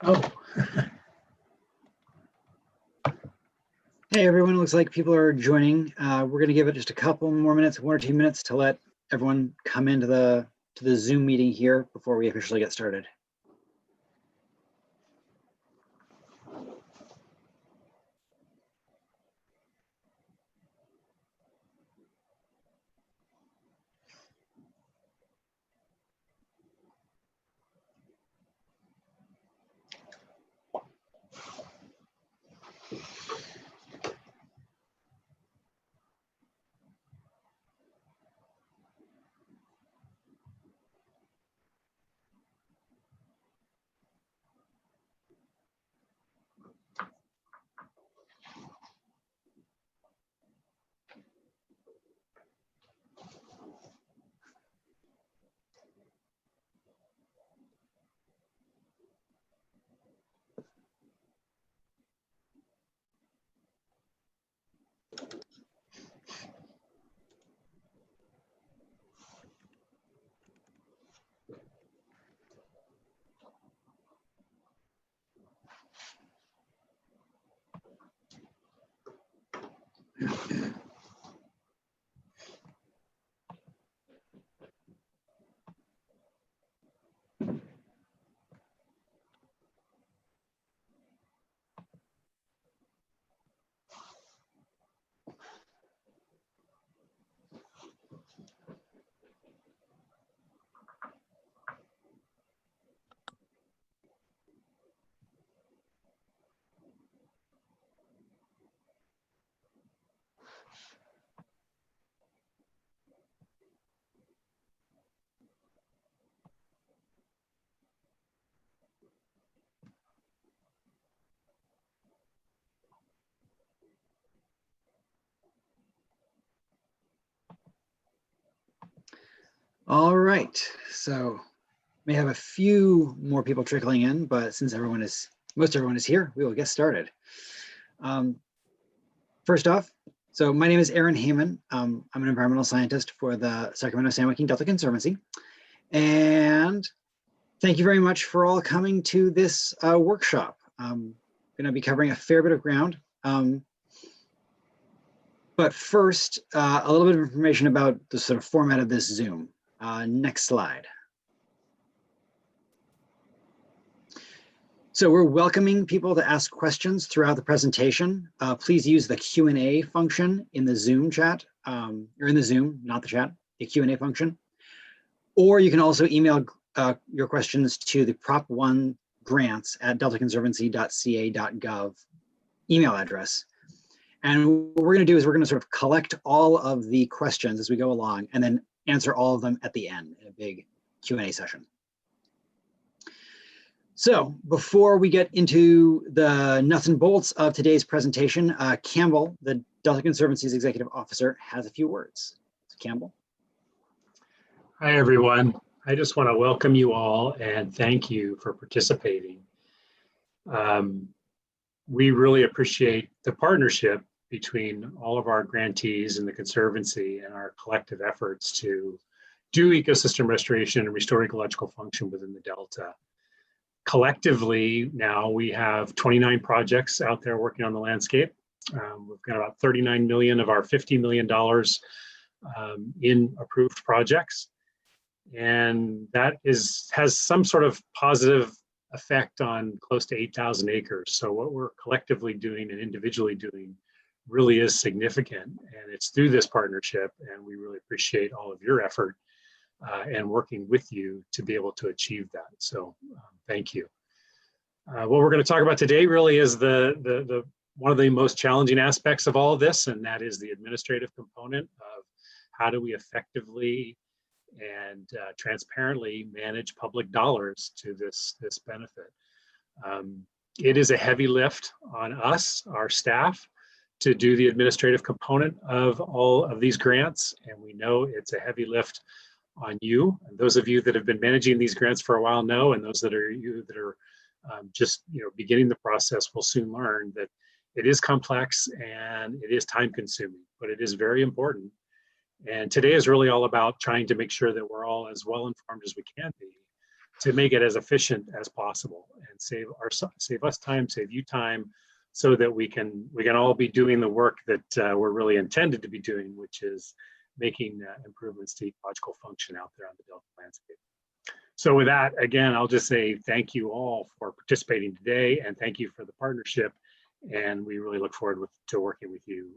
Oh. Hey everyone, looks like people are joining. We're going to give it just a couple more minutes, 1 or 2 minutes, to let everyone come into the Zoom meeting here before we officially get started. All right, so may have a few more people trickling in, but since most everyone is here, we will get started. First off, so my name is Aaron Heyman. I'm an environmental scientist for the Sacramento-San Joaquin Delta Conservancy. And thank you very much for all coming to this workshop. I'm going to be covering a fair bit of ground. But first, a little bit of information about the sort of format of this Zoom. Next slide. So we're welcoming people to ask questions throughout the presentation. Please use the Q&A function in the Zoom chat, or in the Zoom, not the chat, the Q&A function. Or you can also email your questions to the Prop1 grants at deltaconservancy.ca.gov email address. And what we're going to do is we're going to sort of collect all of the questions as we go along and then answer all of them at the end in a big Q&A session. So before we get into the nuts and bolts of today's presentation, Campbell, the Delta Conservancy's executive officer, has a few words. So Campbell. Hi, everyone. I just want to welcome you all and thank you for participating. We really appreciate the partnership between all of our grantees and the Conservancy and our collective efforts to do ecosystem restoration and restore ecological function within the Delta. Collectively, now we have 29 projects out there working on the landscape. We've got about 39 million of our $50 million in approved projects. And that has some sort of positive effect on close to 8,000 acres. So what we're collectively doing and individually doing really is significant. And it's through this partnership, and we really appreciate all of your effort and working with you to be able to achieve that. So thank you. What we're going to talk about today really is one of the most challenging aspects of all of this, and that is the administrative component of how do we effectively and transparently manage public dollars to this benefit. It is a heavy lift on us, our staff, to do the administrative component of all of these grants, and we know it's a heavy lift on you. And those of you that have been managing these grants for a while know, and those that are just beginning the process will soon learn that it is complex and it is time consuming, but it is very important. And today is really all about trying to make sure that we're all as well informed as we can be to make it as efficient as possible and save us time, save you time, so that we can all be doing the work that we're really intended to be doing, which is making improvements to ecological function out there on the Delta landscape. So with that, again, I'll just say thank you all for participating today, and thank you for the partnership. And we really look forward to working with you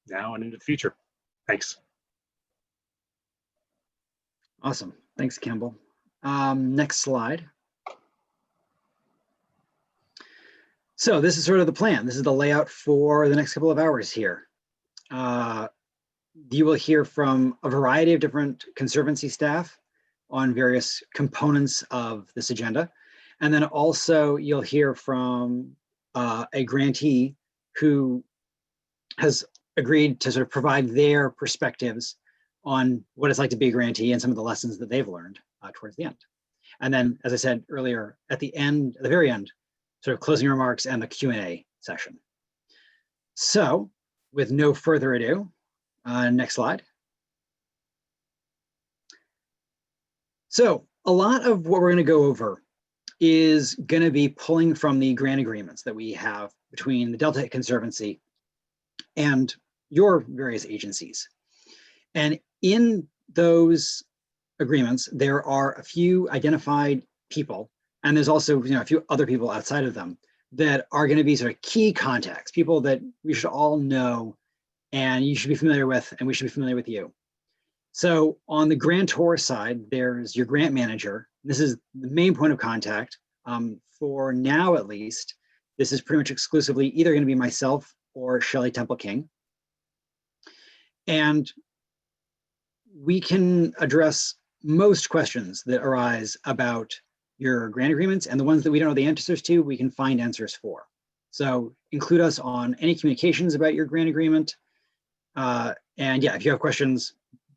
now and into the future. Thanks. Awesome. Thanks, Campbell. Next slide. So this is sort of the plan. This is the layout for the next couple of hours here. You will hear from a variety of different Conservancy staff on various components of this agenda. And then also you'll hear from a grantee who has agreed to sort of provide their perspectives on what it's like to be a grantee and some of the lessons that they've learned towards the end. And then, as I said earlier, at the very end, sort of closing remarks and the Q&A session. So with no further ado, next slide. So a lot of what we're going to go over is going to be pulling from the grant agreements that we have between the Delta Conservancy and your various agencies. And in those agreements, there are a few identified people, and there's also a few other people outside of them that are going to be sort of key contacts, people that we should all know and you should be familiar with, and we should be familiar with you. So on the grantor side, there's your grant manager. This is the main point of contact. For now, at least, this is pretty much exclusively either going to be myself or Shelley Temple King. And we can address most questions that arise about your grant agreements, and the ones that we don't know the answers to, we can find answers for. So include us on any communications about your grant agreement. And yeah, if you have questions,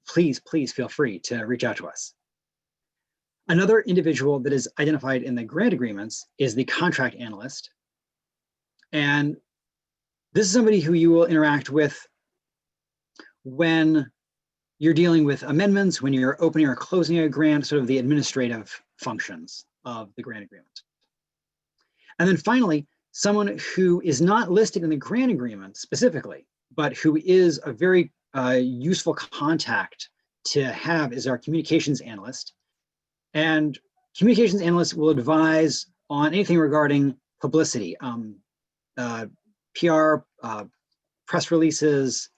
please feel free to reach out to us. Another individual that is identified in the grant agreements is the contract analyst. And this is somebody who you will interact with when you're dealing with amendments, when you're opening or closing a grant, sort of the administrative functions of the grant agreement. And then finally, someone who is not listed in the grant agreement specifically, but who is a very useful contact to have is our communications analyst. And communications analyst will advise on anything regarding publicity, PR, press releases,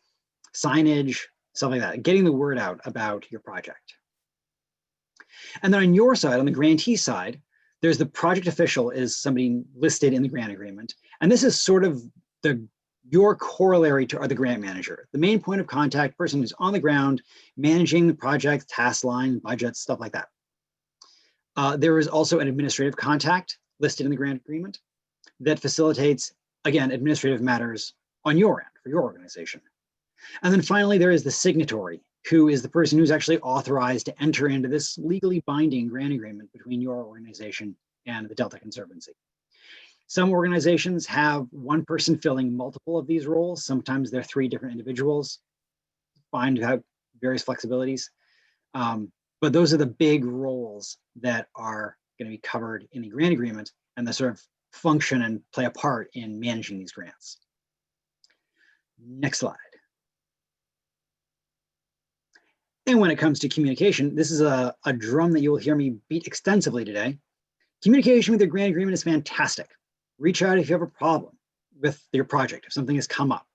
signage, stuff like that, getting the word out about your project. And then on your side, on the grantee side, there's the project official is somebody listed in the grant agreement. And this is sort of your corollary to the grant manager, the main point of contact, person who's on the ground, managing the project, task line, budgets, stuff like that. There is also an administrative contact listed in the grant agreement that facilitates, again, administrative matters on your end for your organization. And then finally, there is the signatory, who is the person who's actually authorized to enter into this legally binding grant agreement between your organization and the Delta Conservancy. Some organizations have one person filling multiple of these roles. Sometimes they're 3 different individuals. Fine to have various flexibilities. But those are the big roles that are going to be covered in the grant agreement and the sort of function and play a part in managing these grants. Next slide. And when it comes to communication, this is a drum that you will hear me beat extensively today. Communication with your grant agreement is fantastic. Reach out if you have a problem with your project, if something has come up.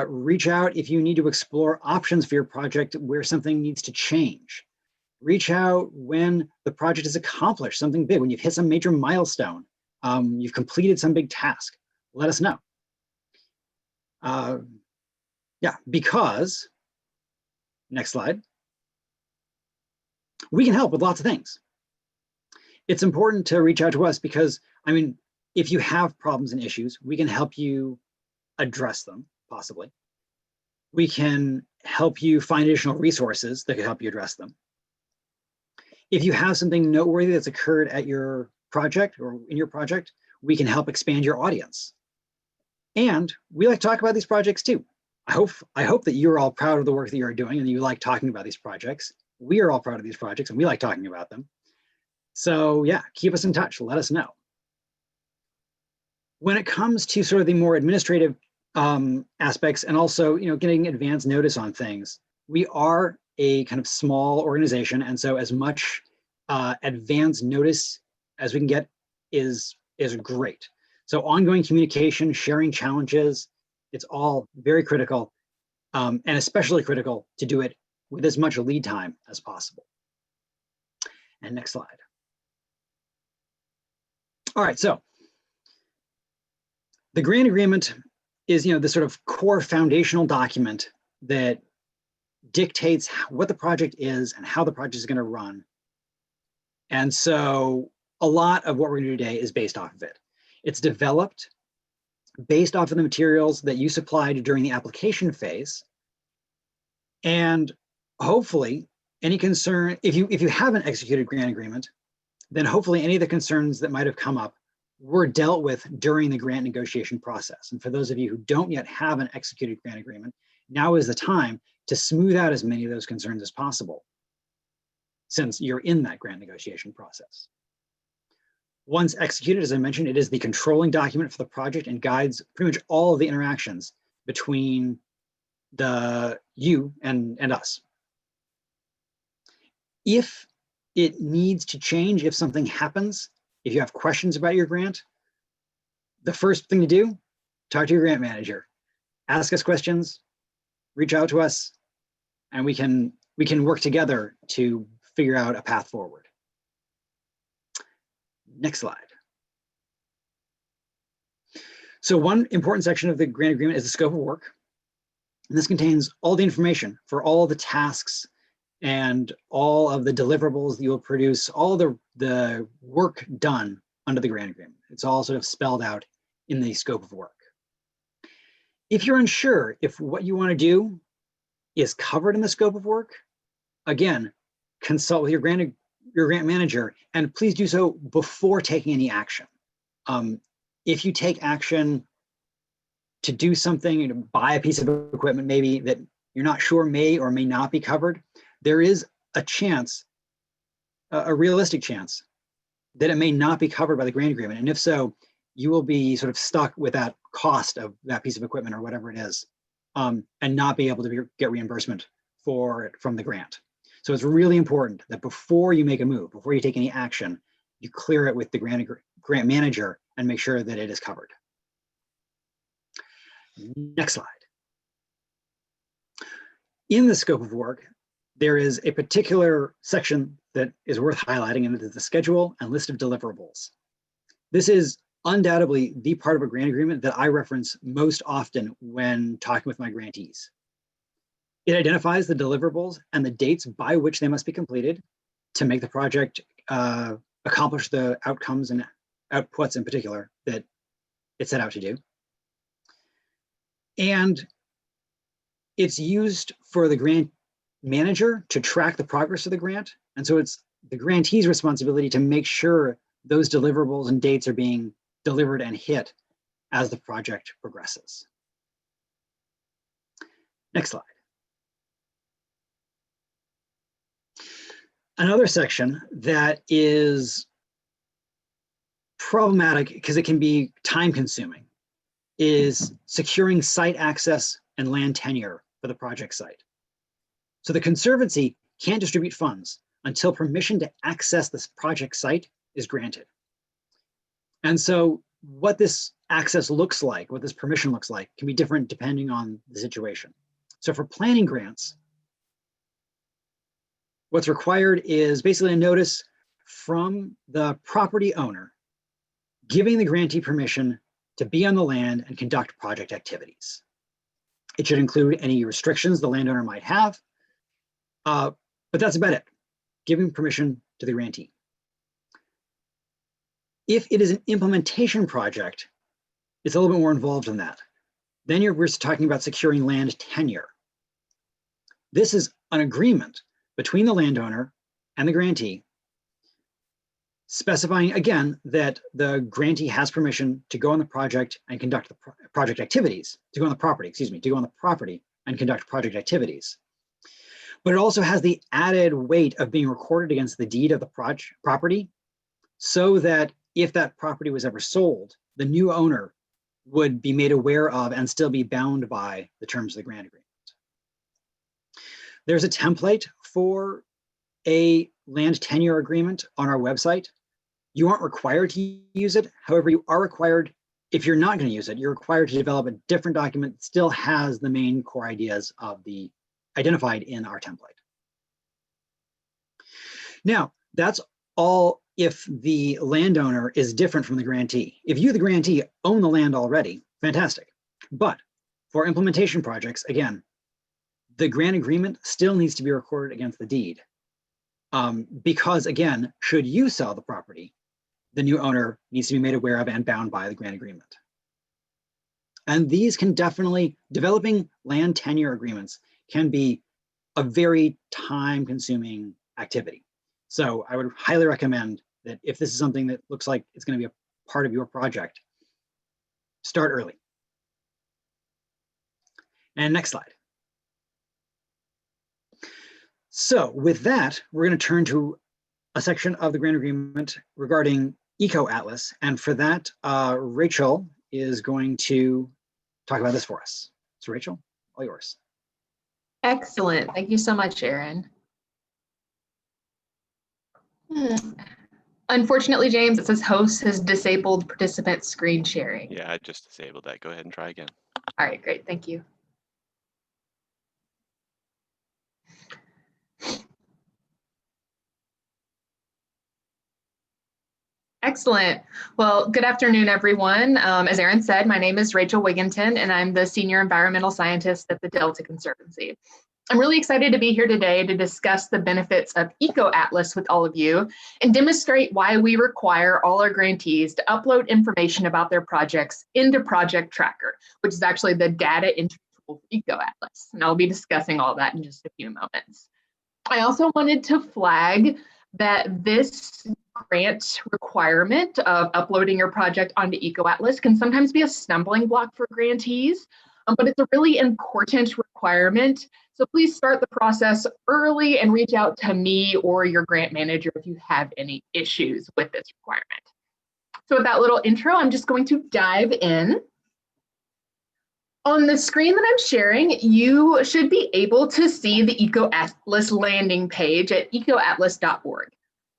Reach out if you need to explore options for your project where something needs to change. Reach out when the project is accomplished, something big, when you've hit some major milestone, you've completed some big task. Let us know. Yeah, because, next slide, we can help with lots of things. It's important to reach out to us because, I mean, if you have problems and issues, we can help you address them, possibly. We can help you find additional resources that can help you address them. If you have something noteworthy that's occurred at your project or in your project, we can help expand your audience. And we like to talk about these projects too. I hope that you're all proud of the work that you're doing and you like talking about these projects. We are all proud of these projects and we like talking about them. So yeah, keep us in touch, let us know. When it comes to sort of the more administrative aspects and also, getting advance notice on things, we are a kind of small organization. And so as much advance notice as we can get is great. So ongoing communication, sharing challenges, it's all very critical, and especially critical to do it with as much lead time as possible. And next slide. All right, so the grant agreement is, the sort of core foundational document that dictates what the project is and how the project is going to run. And so a lot of what we're going to do today is based off of it. It's developed based off of the materials that you supplied during the application phase. And hopefully any concern, if you have an executed grant agreement, then hopefully any of the concerns that might have come up were dealt with during the grant negotiation process. And for those of you who don't yet have an executed grant agreement, now is the time to smooth out as many of those concerns as possible, since you're in that grant negotiation process. Once executed, as I mentioned, it is the controlling document for the project and guides pretty much all of the interactions between you and us. If it needs to change, if something happens, if you have questions about your grant, the first thing to do, talk to your grant manager, ask us questions, reach out to us, and we can work together to figure out a path forward. Next slide. So one important section of the grant agreement is the scope of work. And this contains all the information for all the tasks and all of the deliverables that you will produce, all the work done under the grant agreement. It's all sort of spelled out in the scope of work. If you're unsure if what you want to do is covered in the scope of work, again, consult with your grant manager, and please do so before taking any action. If you take action to do something, to buy a piece of equipment maybe that you're not sure may or may not be covered, there is a chance, a realistic chance, that it may not be covered by the grant agreement. And if so, you will be sort of stuck with that cost of that piece of equipment or whatever it is, and not be able to get reimbursement for it from the grant. So it's really important that before you make a move, before you take any action, you clear it with the grant manager and make sure that it is covered. Next slide. In the scope of work, there is a particular section that is worth highlighting, and it is the schedule and list of deliverables. This is undoubtedly the part of a grant agreement that I reference most often when talking with my grantees. It identifies the deliverables and the dates by which they must be completed to make the project accomplish the outcomes and outputs in particular that it set out to do. And it's used for the grant manager to track the progress of the grant. And so it's the grantee's responsibility to make sure those deliverables and dates are being delivered and hit as the project progresses. Next slide. Another section that is problematic because it can be time consuming is securing site access and land tenure for the project site. So the Conservancy can't distribute funds until permission to access this project site is granted. And so what this access looks like, what this permission looks like, can be different depending on the situation. So for planning grants, what's required is basically a notice from the property owner giving the grantee permission to be on the land and conduct project activities. It should include any restrictions the landowner might have, but that's about it, giving permission to the grantee. If it is an implementation project, it's a little bit more involved than that. Then we're talking about securing land tenure. This is an agreement between the landowner and the grantee, specifying again that the grantee has permission to go on the project and conduct the project activities, to go on the property, to go on the property and conduct project activities. But it also has the added weight of being recorded against the deed of the property so that if that property was ever sold, the new owner would be made aware of and still be bound by the terms of the grant agreement. There's a template for a land tenure agreement on our website. You aren't required to use it. However, you are required, if you're not going to use it, you're required to develop a different document that still has the main core ideas of the identified in our template. Now, that's all if the landowner is different from the grantee. If you, the grantee, own the land already, fantastic. But for implementation projects, again, the grant agreement still needs to be recorded against the deed. Because again, should you sell the property, the new owner needs to be made aware of and bound by the grant agreement. And these can definitely, developing land tenure agreements can be a very time-consuming activity. So I would highly recommend that if this is something that looks like it's going to be a part of your project, start early. And next slide. So with that, we're going to turn to a section of the grant agreement regarding Eco Atlas. And for that, Rachel is going to talk about this for us. So Rachel, all yours. Excellent. Thank you so much, Aaron. Unfortunately, James, it says host has disabled participant screen sharing. Yeah, I just disabled that. Go ahead and try again. All right, great. Thank you. Excellent. Well, good afternoon, everyone. As Aaron said, my name is Rachel Wigginton, and I'm the Senior Environmental Scientist at the Delta Conservancy. I'm really excited to be here today to discuss the benefits of Eco Atlas with all of you and demonstrate why we require all our grantees to upload information about their projects into Project Tracker, which is actually the data entry tool for Eco Atlas. And I'll be discussing all that in just a few moments. I also wanted to flag that this grant requirement of uploading your project onto Eco Atlas can sometimes be a stumbling block for grantees, but it's a really important requirement. So please start the process early and reach out to me or your grant manager if you have any issues with this requirement. So with that little intro, I'm just going to dive in. On the screen that I'm sharing, you should be able to see the Eco Atlas landing page at ecoatlas.org.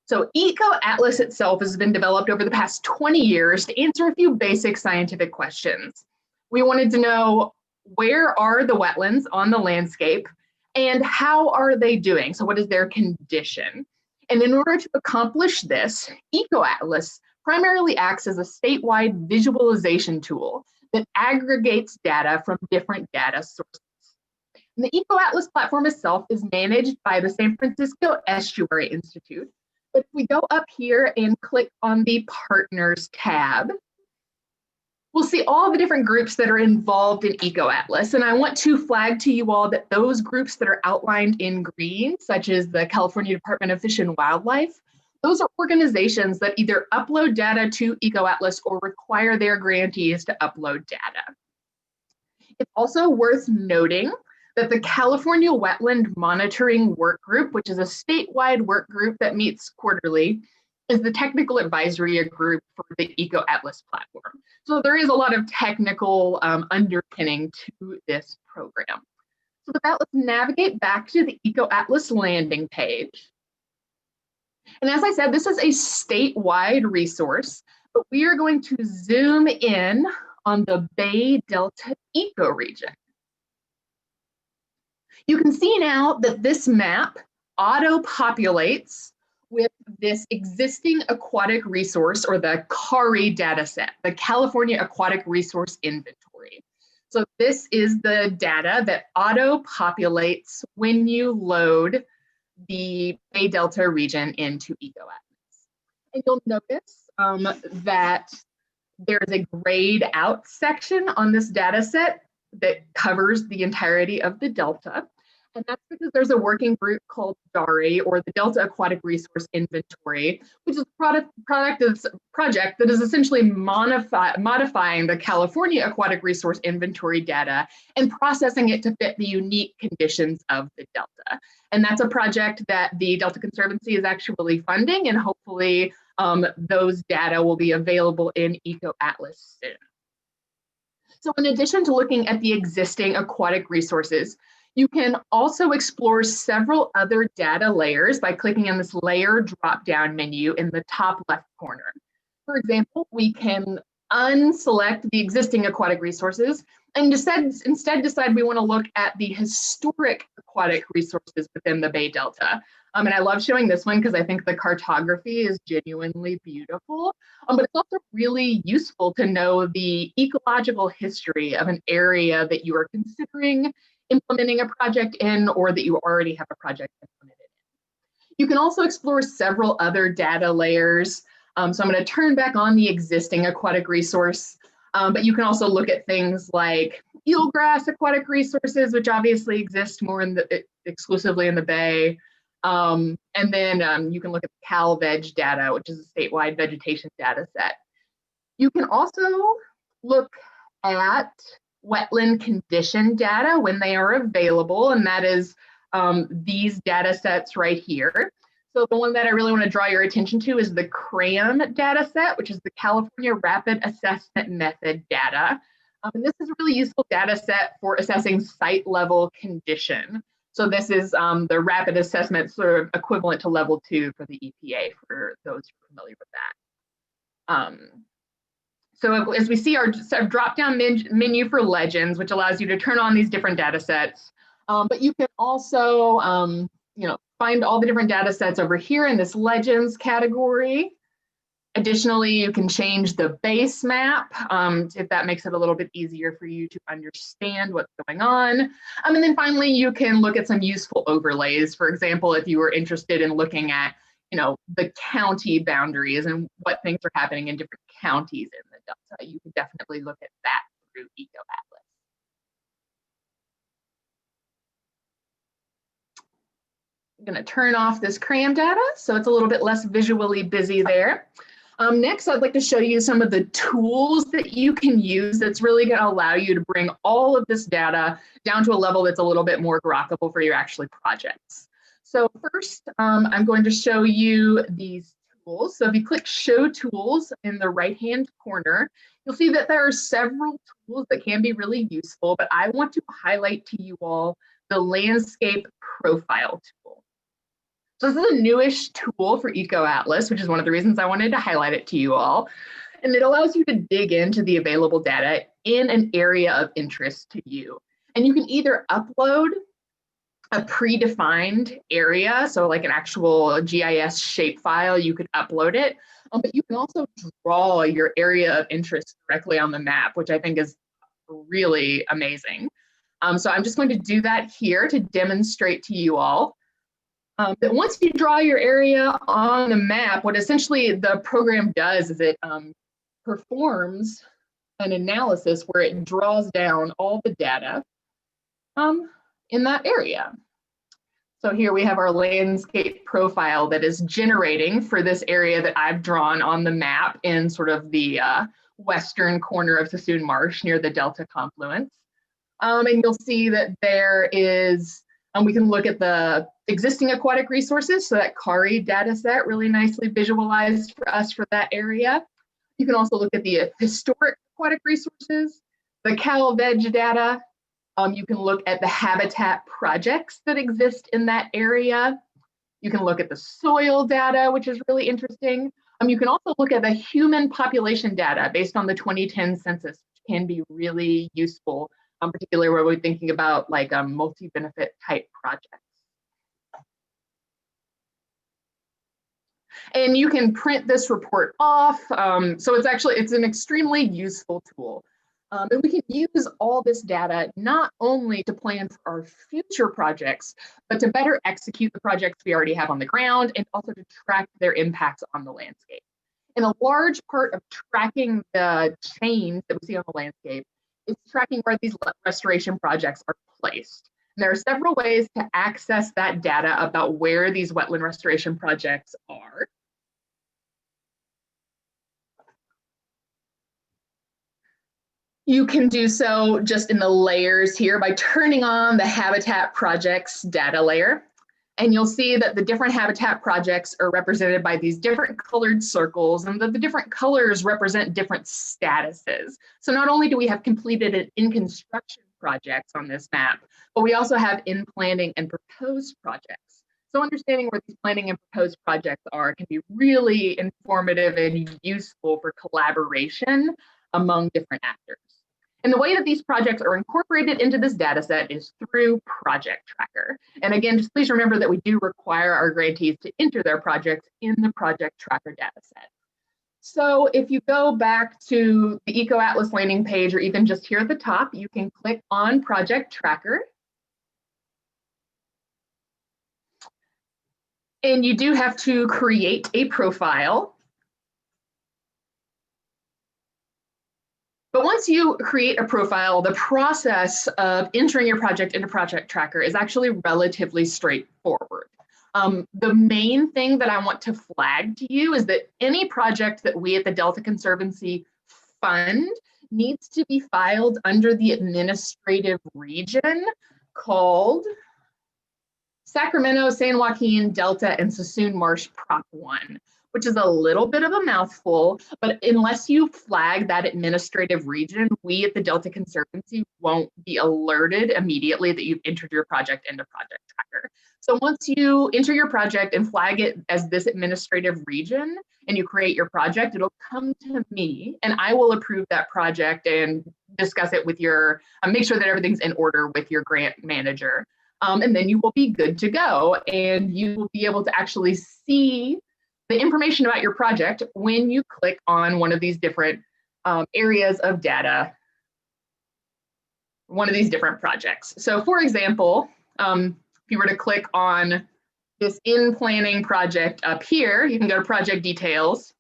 So Eco Atlas itself has been developed over the past 20 years to answer a few basic scientific questions. We wanted to know, where are the wetlands on the landscape and how are they doing? So what is their condition? And in order to accomplish this, Eco Atlas primarily acts as a statewide visualization tool that aggregates data from different data sources. And the Eco Atlas platform itself is managed by the San Francisco Estuary Institute. But if we go up here and click on the Partners tab, we'll see all the different groups that are involved in Eco Atlas. And I want to flag to you all that those groups that are outlined in green, such as the California Department of Fish and Wildlife, those are organizations that either upload data to Eco Atlas or require their grantees to upload data. It's also worth noting that the California Wetland Monitoring Work Group, which is a statewide work group that meets quarterly, is the technical advisory group for the Eco Atlas platform. So there is a lot of technical underpinning to this program. So with that, let's navigate back to the Eco Atlas landing page. And as I said, this is a statewide resource, but we are going to zoom in on the Bay Delta ecoregion. You can see now that this map auto-populates with this existing aquatic resource, or the CARI dataset, the California Aquatic Resource Inventory. So this is the data that auto-populates when you load the Bay Delta region into Eco Atlas. And you'll notice that there's a grayed out section on this dataset that covers the entirety of the Delta. And that's because there's a working group called DARI, or the Delta Aquatic Resource Inventory, which is a project that is essentially modifying the California Aquatic Resource Inventory data and processing it to fit the unique conditions of the Delta. And that's a project that the Delta Conservancy is actually funding and hopefully those data will be available in EcoAtlas soon. So in addition to looking at the existing aquatic resources, you can also explore several other data layers by clicking on this layer drop-down menu in the top left corner. For example, we can unselect the existing aquatic resources and instead decide we want to look at the historic aquatic resources within the Bay Delta. And I love showing this one because I think the cartography is genuinely beautiful, but it's also really useful to know the ecological history of an area that you are considering implementing a project in, or that you already have a project implemented in. You can also explore several other data layers. So I'm going to turn back on the existing aquatic resource, but you can also look at things like eelgrass aquatic resources, which obviously exist more in exclusively in the Bay. And then you can look at the CalVeg data, which is a statewide vegetation data set. You can also look at wetland condition data when they are available, and that is these data sets right here. So the one that I really want to draw your attention to is the CRAM data set, which is the California Rapid Assessment Method data. And this is a really useful data set for assessing site level condition. So this is the rapid assessment, sort of equivalent to level 2 for the EPA, for those who are familiar with that. So as we see our drop-down menu for legends, which allows you to turn on these different data sets, but you can also find all the different data sets over here in this legends category. Additionally, you can change the base map if that makes it a little bit easier for you to understand what's going on. And then finally, you can look at some useful overlays. For example, if you were interested in looking at the county boundaries and what things are happening in different counties in the Delta, you can definitely look at that through EcoAtlas. I'm going to turn off this CRAM data so it's a little bit less visually busy there. Next, I'd like to show you some of the tools that you can use that's really going to allow you to bring all of this data down to a level that's a little bit more grokkable for your actual projects. So first, I'm going to show you these tools. So if you click Show Tools in the right-hand corner, you'll see that there are several tools that can be really useful, but I want to highlight to you all the Landscape Profile tool. So this is a newish tool for EcoAtlas, which is one of the reasons I wanted to highlight it to you all. And it allows you to dig into the available data in an area of interest to you. And you can either upload a predefined area, so like an actual GIS shapefile, you could upload it, but you can also draw your area of interest directly on the map, which I think is really amazing. So I'm just going to do that here to demonstrate to you all. That once you draw your area on the map, what essentially the program does is it performs an analysis where it draws down all the data in that area. So here we have our landscape profile that is generating for this area that I've drawn on the map in sort of the western corner of Sassoon Marsh near the Delta confluence. And you'll see that there is, we can look at the existing aquatic resources. So that CARI data set really nicely visualized for us for that area. You can also look at the historic aquatic resources, the CalVeg data. You can look at the habitat projects that exist in that area. You can look at the soil data, which is really interesting. You can also look at the human population data based on the 2010 census, which can be really useful, particularly where we're thinking about like multi-benefit type projects. And you can print this report off. So it's an extremely useful tool. And we can use all this data not only to plan for our future projects, but to better execute the projects we already have on the ground and also to track their impacts on the landscape. And a large part of tracking the change that we see on the landscape is tracking where these restoration projects are placed. And there are several ways to access that data about where these wetland restoration projects are. You can do so just in the layers here by turning on the habitat projects data layer. And you'll see that the different habitat projects are represented by these different colored circles, and that the different colors represent different statuses. So not only do we have completed and in construction projects on this map, but we also have in planning and proposed projects. So understanding where these planning and proposed projects are can be really informative and useful for collaboration among different actors. And the way that these projects are incorporated into this data set is through Project Tracker. And again, just please remember that we do require our grantees to enter their projects in the Project Tracker data set. So if you go back to the EcoAtlas landing page, or even just here at the top, you can click on Project Tracker. And you do have to create a profile. But once you create a profile, the process of entering your project into Project Tracker is actually relatively straightforward. The main thing that I want to flag to you is that any project that we at the Delta Conservancy fund needs to be filed under the administrative region called Sacramento, San Joaquin, Delta, and Sassoon Marsh Prop 1, which is a little bit of a mouthful, but unless you flag that administrative region, we at the Delta Conservancy won't be alerted immediately that you've entered your project into Project Tracker. So once you enter your project and flag it as this administrative region and you create your project, it'll come to me and I will approve that project and discuss it with your, make sure that everything's in order with your grant manager. And then you will be good to go and you will be able to actually see the information about your project when you click on one of these different areas of data, one of these different projects. So for example, if you were to click on this in planning project up here, you can go to project details.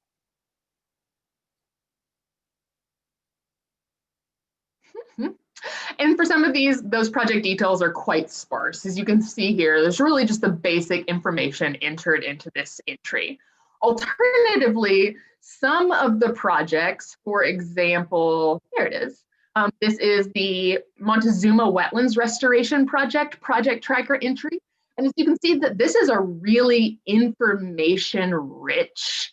And for some of these, those project details are quite sparse. As you can see here, there's really just the basic information entered into this entry. Alternatively, some of the projects, for example, there it is. This is the Montezuma Wetlands Restoration Project, Project Tracker entry. And as you can see, that this is a really information-rich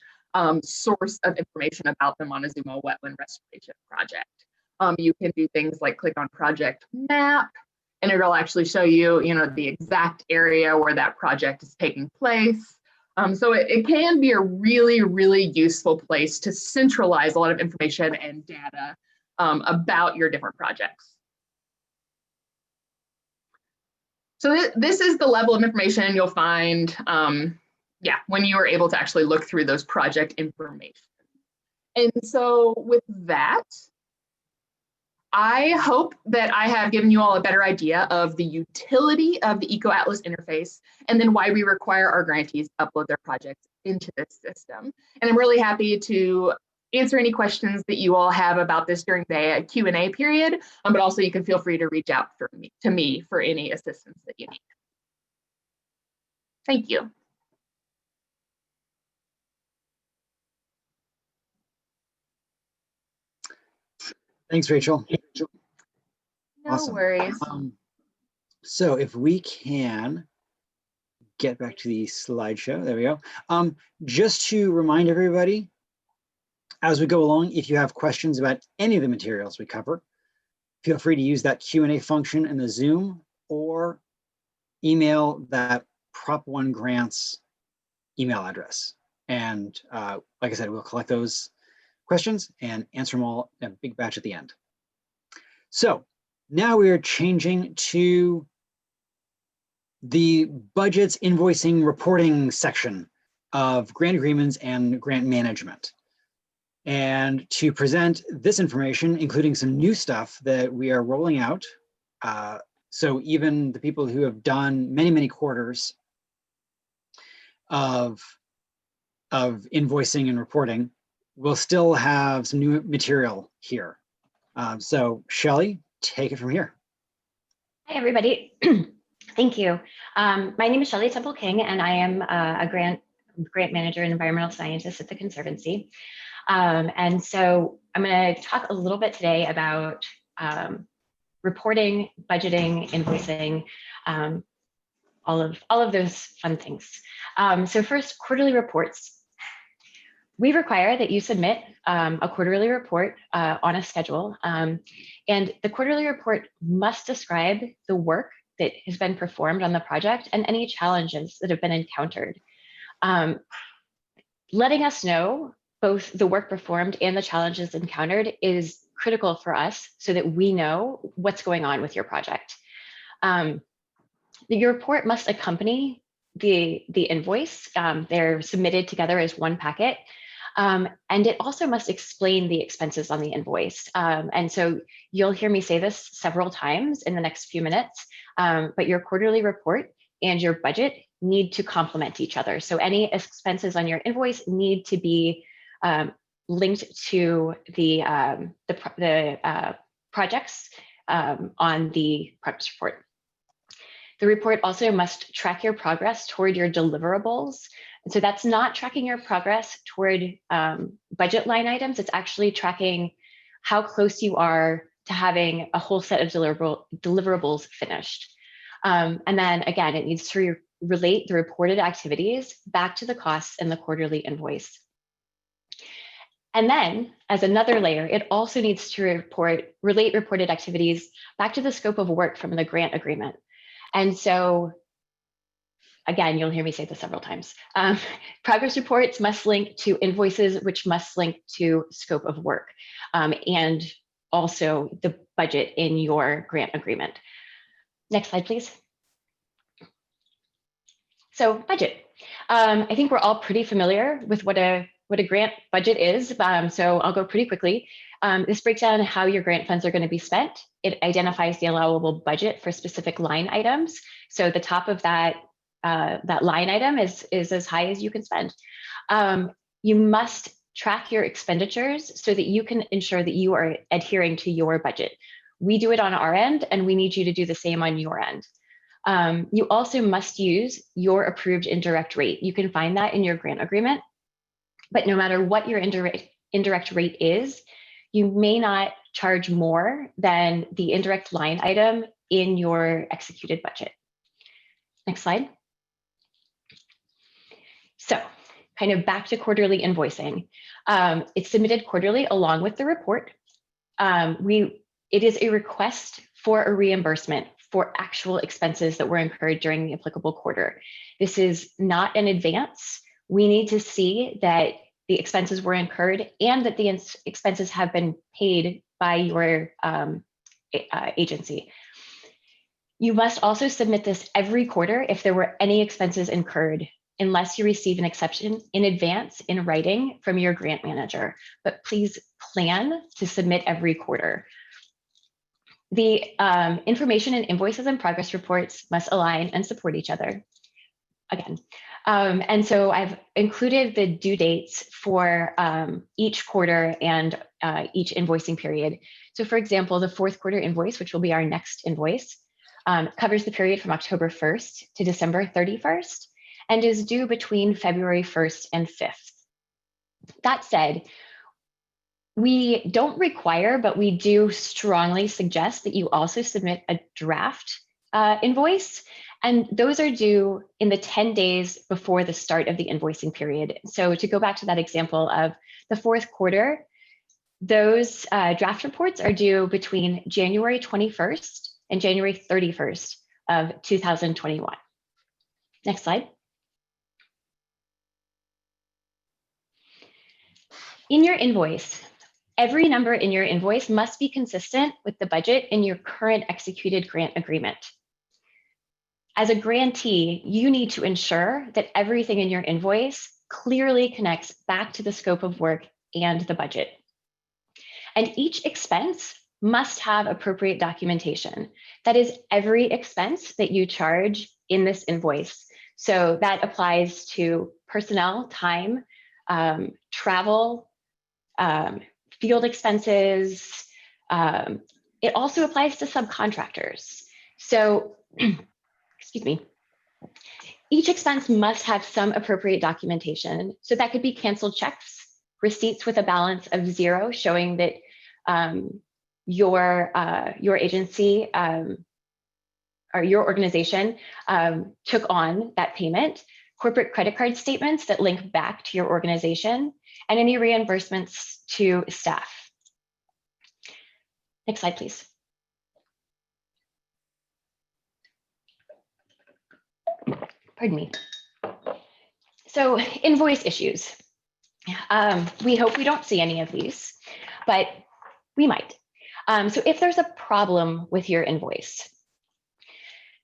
source of information about the Montezuma Wetland Restoration Project. You can do things like click on project map, and it'll actually show you, the exact area where that project is taking place. So it can be a really, really useful place to centralize a lot of information and data about your different projects. So this is the level of information you'll find, when you are able to actually look through those project information. And so with that, I hope that I have given you all a better idea of the utility of the EcoAtlas interface and then why we require our grantees to upload their projects into this system. And I'm really happy to answer any questions that you all have about this during the Q&A period, but also you can feel free to reach out to me for any assistance that you need. Thank you. Thanks, Rachel. No Awesome. worries. So if we can get back to the slideshow, there we go. Just to remind everybody, as we go along, if you have questions about any of the materials we cover, feel free to use that Q&A function in the Zoom or email that Prop1 Grants email address. And like I said, we'll collect those questions and answer them all in a big batch at the end. So now we are changing to the budgets, invoicing, reporting section of grant agreements and grant management. And to present this information, including some new stuff that we are rolling out. So even the people who have done many, many quarters of invoicing and reporting will still have some new material here. So Shelley, take it from here. Hi, everybody. Thank you. My name is Shelley Temple King, and I am a grant manager and environmental scientist at the Conservancy. And so I'm going to talk a little bit today about reporting, budgeting, invoicing, all of those fun things. So first, quarterly reports. We require that you submit a quarterly report on a schedule, and the quarterly report must describe the work that has been performed on the project and any challenges that have been encountered. Letting us know both the work performed and the challenges encountered is critical for us so that we know what's going on with your project. Your report must accompany the invoice. They're submitted together as one packet. And it also must explain the expenses on the invoice. And so you'll hear me say this several times in the next few minutes, but your quarterly report and your budget need to complement each other. So any expenses on your invoice need to be linked to the projects on the progress report. The report also must track your progress toward your deliverables. And so that's not tracking your progress toward budget line items. It's actually tracking how close you are to having a whole set of deliverables finished. And then again, it needs to relate the reported activities back to the costs in the quarterly invoice. And then as another layer, it also needs to relate reported activities back to the scope of work from the grant agreement. And so again, you'll hear me say this several times. Progress reports must link to invoices, which must link to scope of work, and also the budget in your grant agreement. Next slide, please. So budget. I think we're all pretty familiar with what a grant budget is, so I'll go pretty quickly. This breaks down how your grant funds are going to be spent. It identifies the allowable budget for specific line items. So the top of that line item is as high as you can spend. You must track your expenditures so that you can ensure that you are adhering to your budget. We do it on our end, and we need you to do the same on your end. You also must use your approved indirect rate. You can find that in your grant agreement, but no matter what your indirect rate is, you may not charge more than the indirect line item in your executed budget. Next slide. So kind of back to quarterly invoicing. It's submitted quarterly along with the report. It is a request for a reimbursement for actual expenses that were incurred during the applicable quarter. This is not an advance. We need to see that the expenses were incurred and that the expenses have been paid by your agency. You must also submit this every quarter if there were any expenses incurred, unless you receive an exception in advance in writing from your grant manager. But please plan to submit every quarter. The information in invoices and progress reports must align and support each other. Again, and so I've included the due dates for each quarter and each invoicing period. So for example, the fourth quarter invoice, which will be our next invoice, covers the period from October 1st to December 31st and is due between February 1st and 5th. That said, we don't require, but we do strongly suggest that you also submit a draft invoice. And those are due in the 10 days before the start of the invoicing period. So to go back to that example of the fourth quarter, those draft reports are due between January 21st and January 31st of 2021. Next slide. In your invoice, every number in your invoice must be consistent with the budget in your current executed grant agreement. As a grantee, you need to ensure that everything in your invoice clearly connects back to the scope of work and the budget. And each expense must have appropriate documentation. That is every expense that you charge in this invoice. So that applies to personnel, time, travel, field expenses. It also applies to subcontractors. So, excuse me, each expense must have some appropriate documentation. So that could be canceled checks, receipts with a balance of 0 showing that your agency or your organization took on that payment, corporate credit card statements that link back to your organization, and any reimbursements to staff. Next slide, please. Pardon me. So invoice issues. We hope we don't see any of these, but we might. So if there's a problem with your invoice,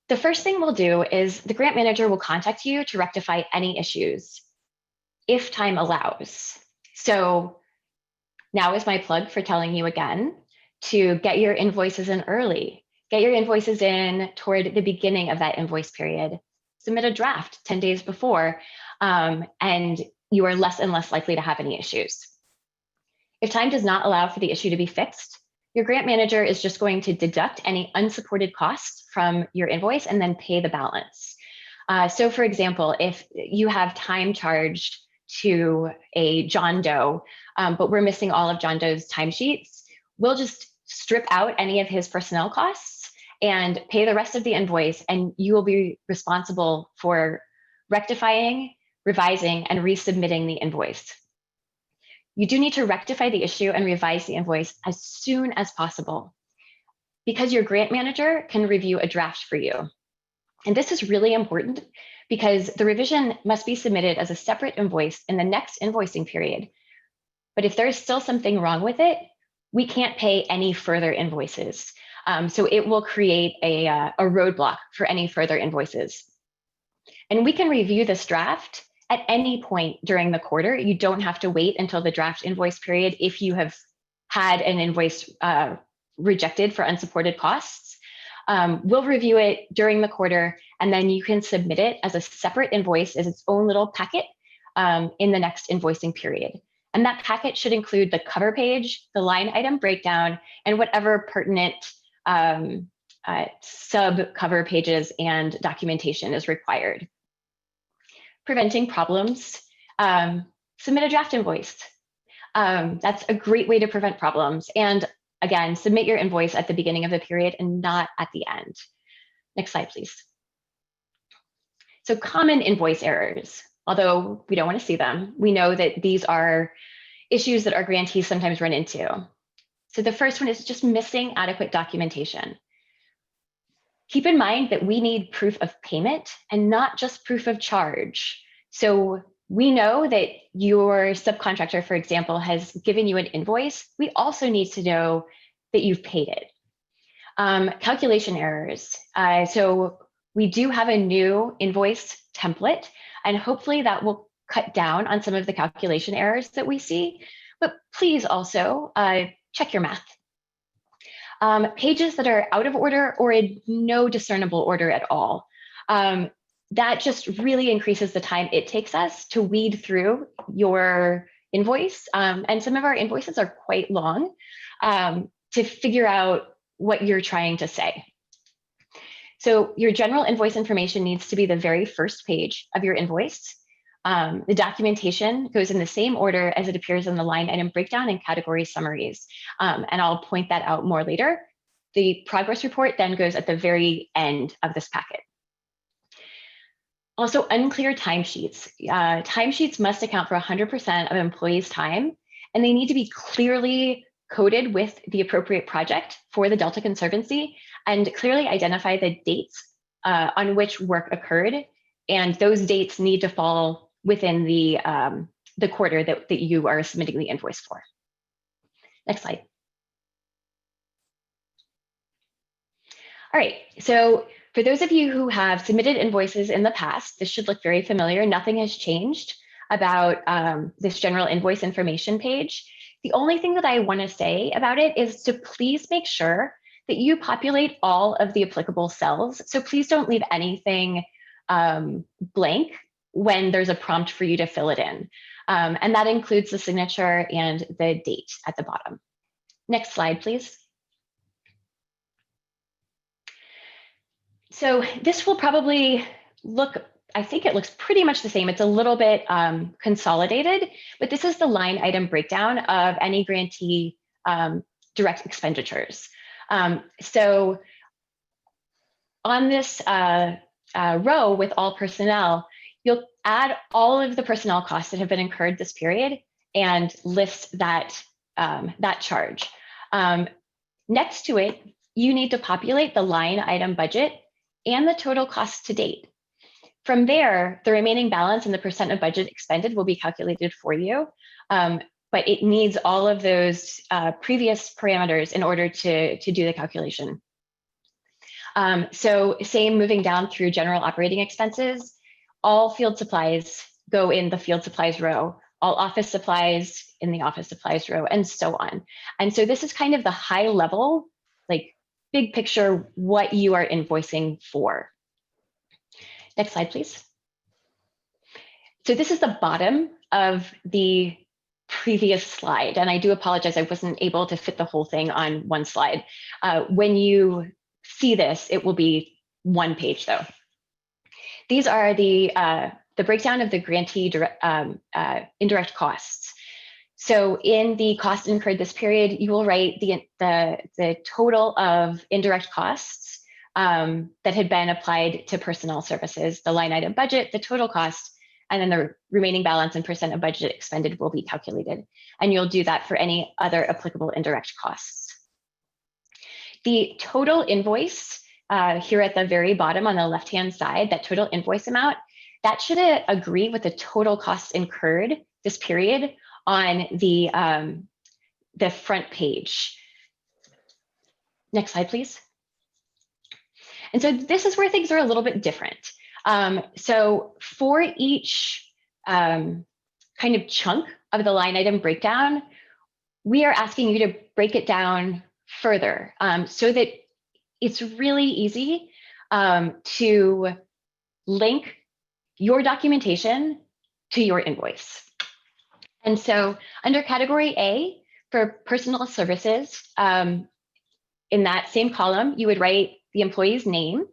the first thing we'll do is the grant manager will contact you to rectify any issues if time allows. So now is my plug for telling you again to get your invoices in early. Get your invoices in toward the beginning of that invoice period. Submit a draft 10 days before, and you are less and less likely to have any issues. If time does not allow for the issue to be fixed, your grant manager is just going to deduct any unsupported costs from your invoice and then pay the balance. So for example, if you have time charged to a John Doe, but we're missing all of John Doe's timesheets, we'll just strip out any of his personnel costs and pay the rest of the invoice, and you will be responsible for rectifying, revising, and resubmitting the invoice. You do need to rectify the issue and revise the invoice as soon as possible, because your grant manager can review a draft for you. And this is really important because the revision must be submitted as a separate invoice in the next invoicing period. But if there is still something wrong with it, we can't pay any further invoices. So it will create a roadblock for any further invoices. And we can review this draft at any point during the quarter. You don't have to wait until the draft invoice period if you have had an invoice rejected for unsupported costs. We'll review it during the quarter, and then you can submit it as a separate invoice as its own little packet in the nenext invoicing period. And that packet should include the cover page, the line item breakdown, and whatever pertinent sub cover pages and documentation is required. Preventing problems, submit a draft invoice. That's a great way to prevent problems. And again, submit your invoice at the beginning of the period and not at the end. Next slide, please. So common invoice errors, although we don't want to see them, we know that these are issues that our grantees sometimes run into. So the first one is just missing adequate documentation. Keep in mind that we need proof of payment and not just proof of charge. So we know that your subcontractor, for example, has given you an invoice. We also need to know that you've paid it. Calculation errors. So we do have a new invoice template, and hopefully that will cut down on some of the calculation errors that we see. But please also check your math. Pages that are out of order or in no discernible order at all. That just really increases the time it takes us to weed through your invoice. And some of our invoices are quite long to figure out what you're trying to say. So your general invoice information needs to be the very first page of your invoice. The documentation goes in the same order as it appears in the line item breakdown and category summaries. And I'll point that out more later. The progress report then goes at the very end of this packet. Also, unclear timesheets. Timesheets must account for 100% of employees' time, and they need to be clearly coded with the appropriate project for the Delta Conservancy and clearly identify the dates on which work occurred. And those dates need to fall within the quarter that you are submitting the invoice for. Next slide. All right, so for those of you who have submitted invoices in the past, this should look very familiar. Nothing has changed about this general invoice information page. The only thing that I want to say about it is to please make sure that you populate all of the applicable cells. So please don't leave anything blank when there's a prompt for you to fill it in. And that includes the signature and the date at the bottom. Next slide, please. So this will probably look, I think it looks pretty much the same. It's a little bit consolidated, but this is the line item breakdown of any grantee direct expenditures. So on this row with all personnel, you'll add all of the personnel costs that have been incurred this period and list that, that charge. Next to it, you need to populate the line item budget and the total costs to date. From there, the remaining balance and the percent of budget expended will be calculated for you, but it needs all of those previous parameters in order to do the calculation. So same moving down through general operating expenses, all field supplies go in the field supplies row, all office supplies in the office supplies row, and so on. And so this is kind of the high level, like big picture, what you are invoicing for. Next slide, please. So this is the bottom of the previous slide. And I do apologize, I wasn't able to fit the whole thing on one slide. When you see this, it will be one page though. These are the breakdown of the grantee indirect costs. So in the cost incurred this period, you will write the total of indirect costs that had been applied to personnel services, the line item budget, the total cost, and then the remaining balance and percent of budget expended will be calculated. And you'll do that for any other applicable indirect costs. The total invoice here at the very bottom on the left-hand side, that total invoice amount, that should agree with the total costs incurred this period on the front page. Next slide, please. And so this is where things are a little bit different. So for each kind of chunk of the line item breakdown, we are asking you to break it down further so that it's really easy to link your documentation to your invoice. And so under category A for personal services, in that same column, you would write the employee's name,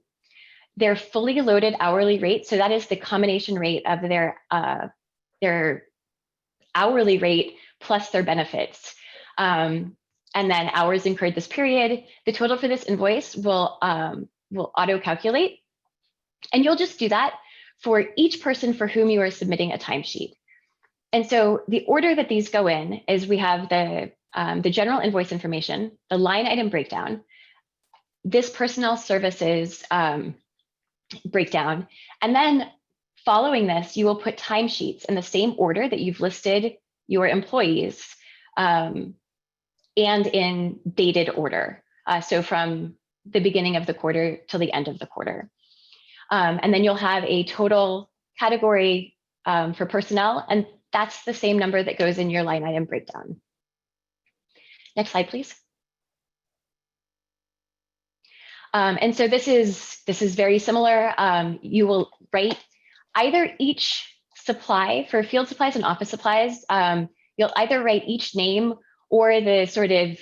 their fully loaded hourly rate. So that is the combination rate of their hourly rate plus their benefits. And then hours incurred this period. The total for this invoice will auto-calculate. And you'll just do that for each person for whom you are submitting a timesheet. And so the order that these go in is we have the general invoice information, the line item breakdown, this personnel services breakdown, and then following this, you will put timesheets in the same order that you've listed your employees and in dated order. So from the beginning of the quarter till the end of the quarter. And then you'll have a total category for personnel, and that's the same number that goes in your line item breakdown. Next slide, please. And so this is very similar. You will write either each supply for field supplies and office supplies. You'll either write each name or the sort of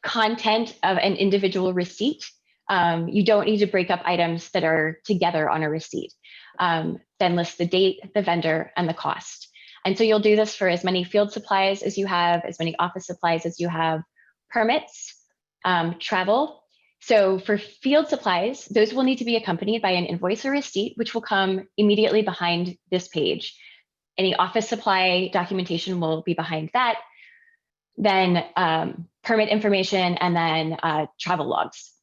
content of an individual receipt. You don't need to break up items that are together on a receipt. Then list the date, the vendor, and the cost. And so you'll do this for as many field supplies as you have, as many office supplies as you have, permits, travel. So for field supplies, those will need to be accompanied by an invoice or receipt, which will come immediately behind this page. Any office supply documentation will be behind that. Then permit information, and then travel logs.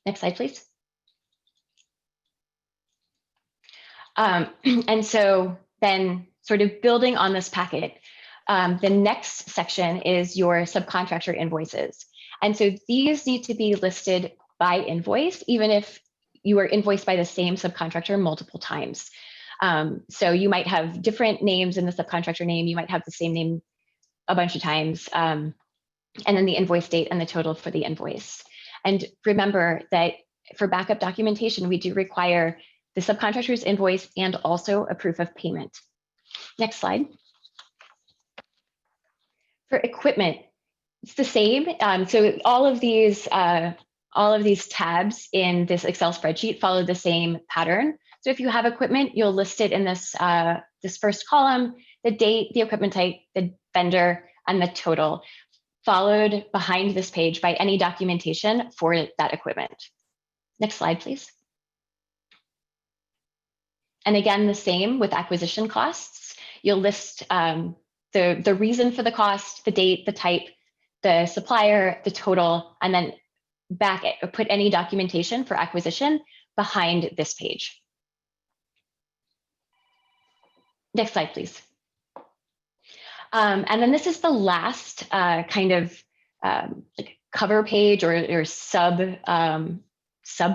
Next slide, please. And so then sort of building on this packet, the next section is your subcontractor invoices. And so these need to be listed by invoice, even if you are invoiced by the same subcontractor multiple times. So you might have different names in the subcontractor name. You might have the same name a bunch of times, and then the invoice date and the total for the invoice. And remember that for backup documentation, we do require the subcontractor's invoice and also a proof of payment. Next slide. For equipment, it's the same. So all of these tabs in this Excel spreadsheet follow the same pattern. So if you have equipment, you'll list it in this this first column, the date, the equipment type, the vendor, and the total, followed behind this page by any documentation for that equipment. Next slide, please. And again, the same with acquisition costs. You'll list the reason for the cost, the date, the type, the supplier, the total, and then put any documentation for acquisition behind this page. Next slide, please. And then this is the last kind of like cover page or sub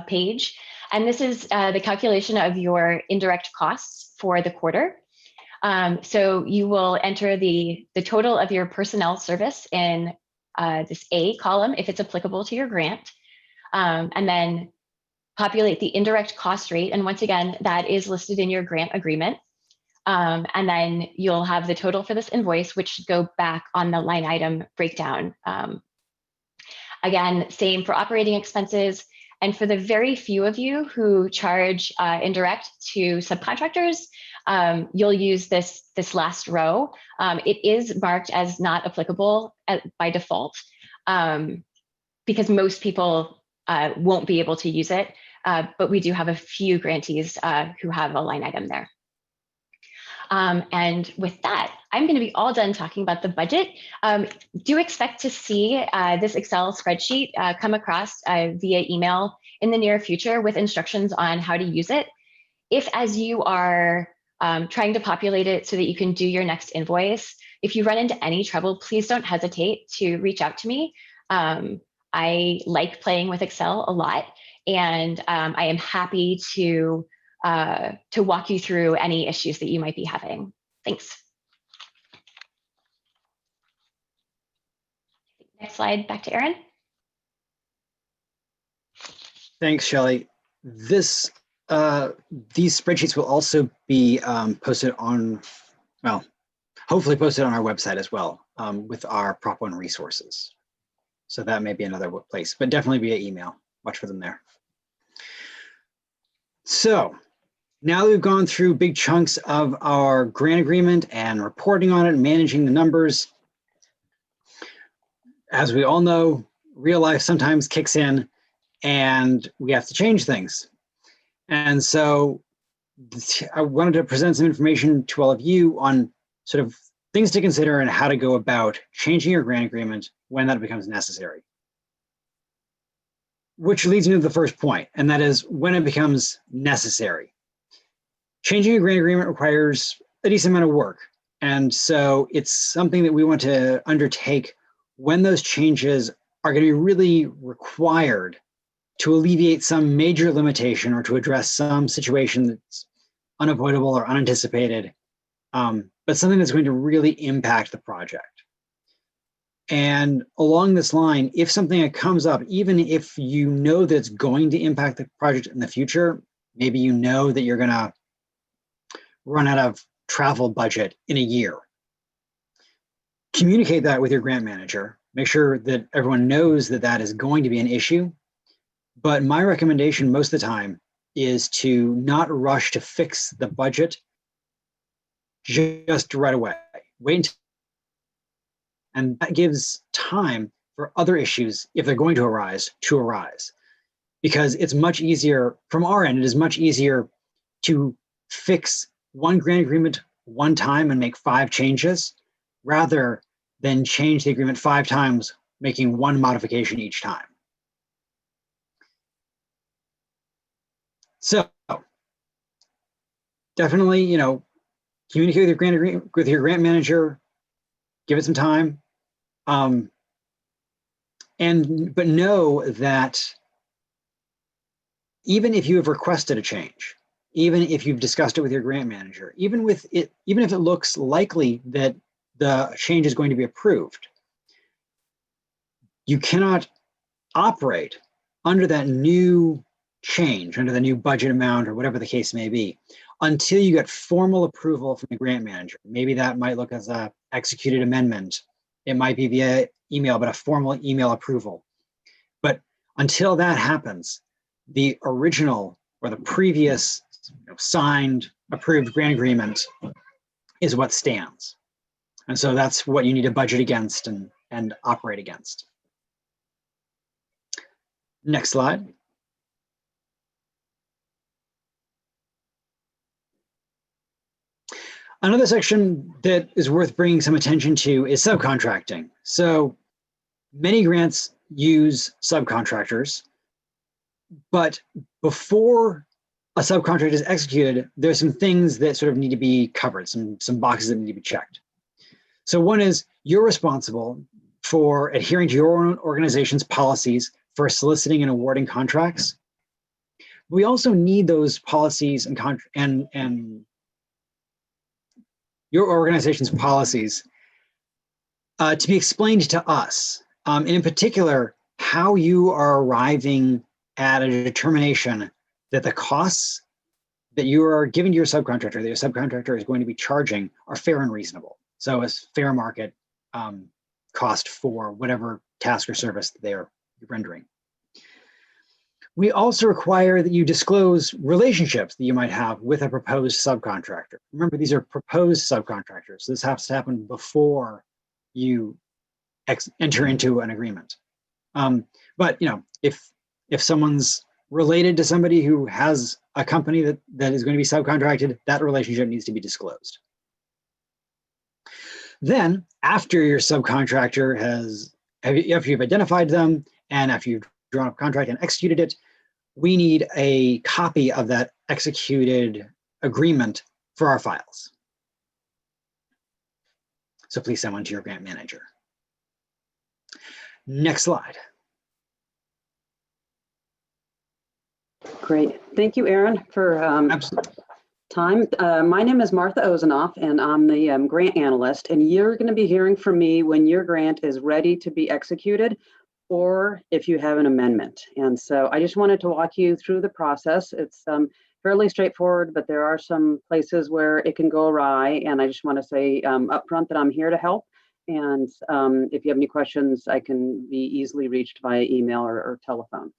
page. And this is the calculation of your indirect costs for the quarter. So you will enter the total of your personnel service in this A column if it's applicable to your grant, and then populate the indirect cost rate. And once again, that is listed in your grant agreement. And then you'll have the total for this invoice, which should go back on the line item breakdown. Again, same for operating expenses. And for the very few of you who charge indirect to subcontractors, you'll use this last row. It is marked as not applicable by default because most people won't be able to use it. But we do have a few grantees who have a line item there. And with that, I'm going to be all done talking about the budget. Do expect to see this Excel spreadsheet come across via email in the near future with instructions on how to use it. If as you are trying to populate it so that you can do your next invoice, if you run into any trouble, please don't hesitate to reach out to me. I like playing with Excel a lot, and I am happy to walk you through any issues that you might be having. Thanks. Next slide, back to Aaron. Thanks, Shelley. These spreadsheets will also be posted on, well, hopefully posted on our website as well with our Prop 1 resources. So that may be another place, but definitely via email. Watch for them there. So now that we've gone through big chunks of our grant agreement and reporting on it and managing the numbers, as we all know, real life sometimes kicks in and we have to change things. And so I wanted to present some information to all of you on sort of things to consider and how to go about changing your grant agreement when that becomes necessary. Which leads me to the first point, and that is when it becomes necessary. Changing a grant agreement requires a decent amount of work. And so it's something that we want to undertake when those changes are going to be really required to alleviate some major limitation or to address some situation that's unavoidable or unanticipated, but something that's going to really impact the project. And along this line, if something that comes up, even if you know that it's going to impact the project in the future, maybe you know that you're going to run out of travel budget in a year, communicate that with your grant manager. Make sure that everyone knows that that is going to be an issue. But my recommendation most of the time is to not rush to fix the budget just right away. Wait until, and that gives time for other issues, if they're going to arise, because it's much easier from our end. It is much easier to fix one grant agreement one time and make 5 changes rather than change the agreement 5 times, making 1 modification each time. So definitely, communicate with your grant manager, give it some time, but know that even if you have requested a change, even if you've discussed it with your grant manager, even if it looks likely that the change is going to be approved, you cannot operate under that new change, under the new budget amount or whatever the case may be, until you get formal approval from the grant manager. Maybe that might look as a executed amendment. It might be via email, but a formal email approval. But until that happens, the original or the previous signed, approved grant agreement is what stands. And so that's what you need to budget against and operate against. Next slide. Another section that is worth bringing some attention to is subcontracting. So many grants use subcontractors, but before a subcontract is executed, there's some things that sort of need to be covered, some boxes that need to be checked. So one is you're responsible for adhering to your own organization's policies for soliciting and awarding contracts. We also need those policies and your organization's policies to be explained to us. And in particular, how you are arriving at a determination that the costs that you are giving to your subcontractor, that your subcontractor is going to be charging, are fair and reasonable. So it's fair market cost for whatever task or service that they are rendering. We also require that you disclose relationships that you might have with a proposed subcontractor. Remember, these are proposed subcontractors. So this has to happen before you enter into an agreement. But if someone's related to somebody who has a company that is going to be subcontracted, that relationship needs to be disclosed. Then, after your subcontractor after you've identified them and after you've drawn up a contract and executed it, we need a copy of that executed agreement for our files. So please send one to your grant manager. Next slide. Great. Thank you, Aaron, for time. My name is Martha Ozenoff, and I'm the grant analyst, and you're going to be hearing from me when your grant is ready to be executed or if you have an amendment. And so I just wanted to walk you through the process. It's fairly straightforward, but there are some places where it can go awry, and I just want to say upfront that I'm here to help. And if you have any questions, I can be easily reached via email or telephone.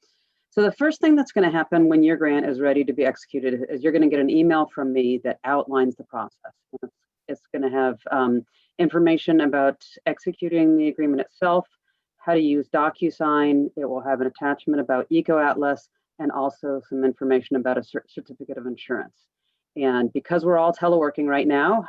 So the first thing that's going to happen when your grant is ready to be executed is you're going to get an email from me that outlines the process. It's going to have information about executing the agreement itself, how to use DocuSign. It will have an attachment about EcoAtlas and also some information about a certificate of insurance. And because we're all teleworking right now,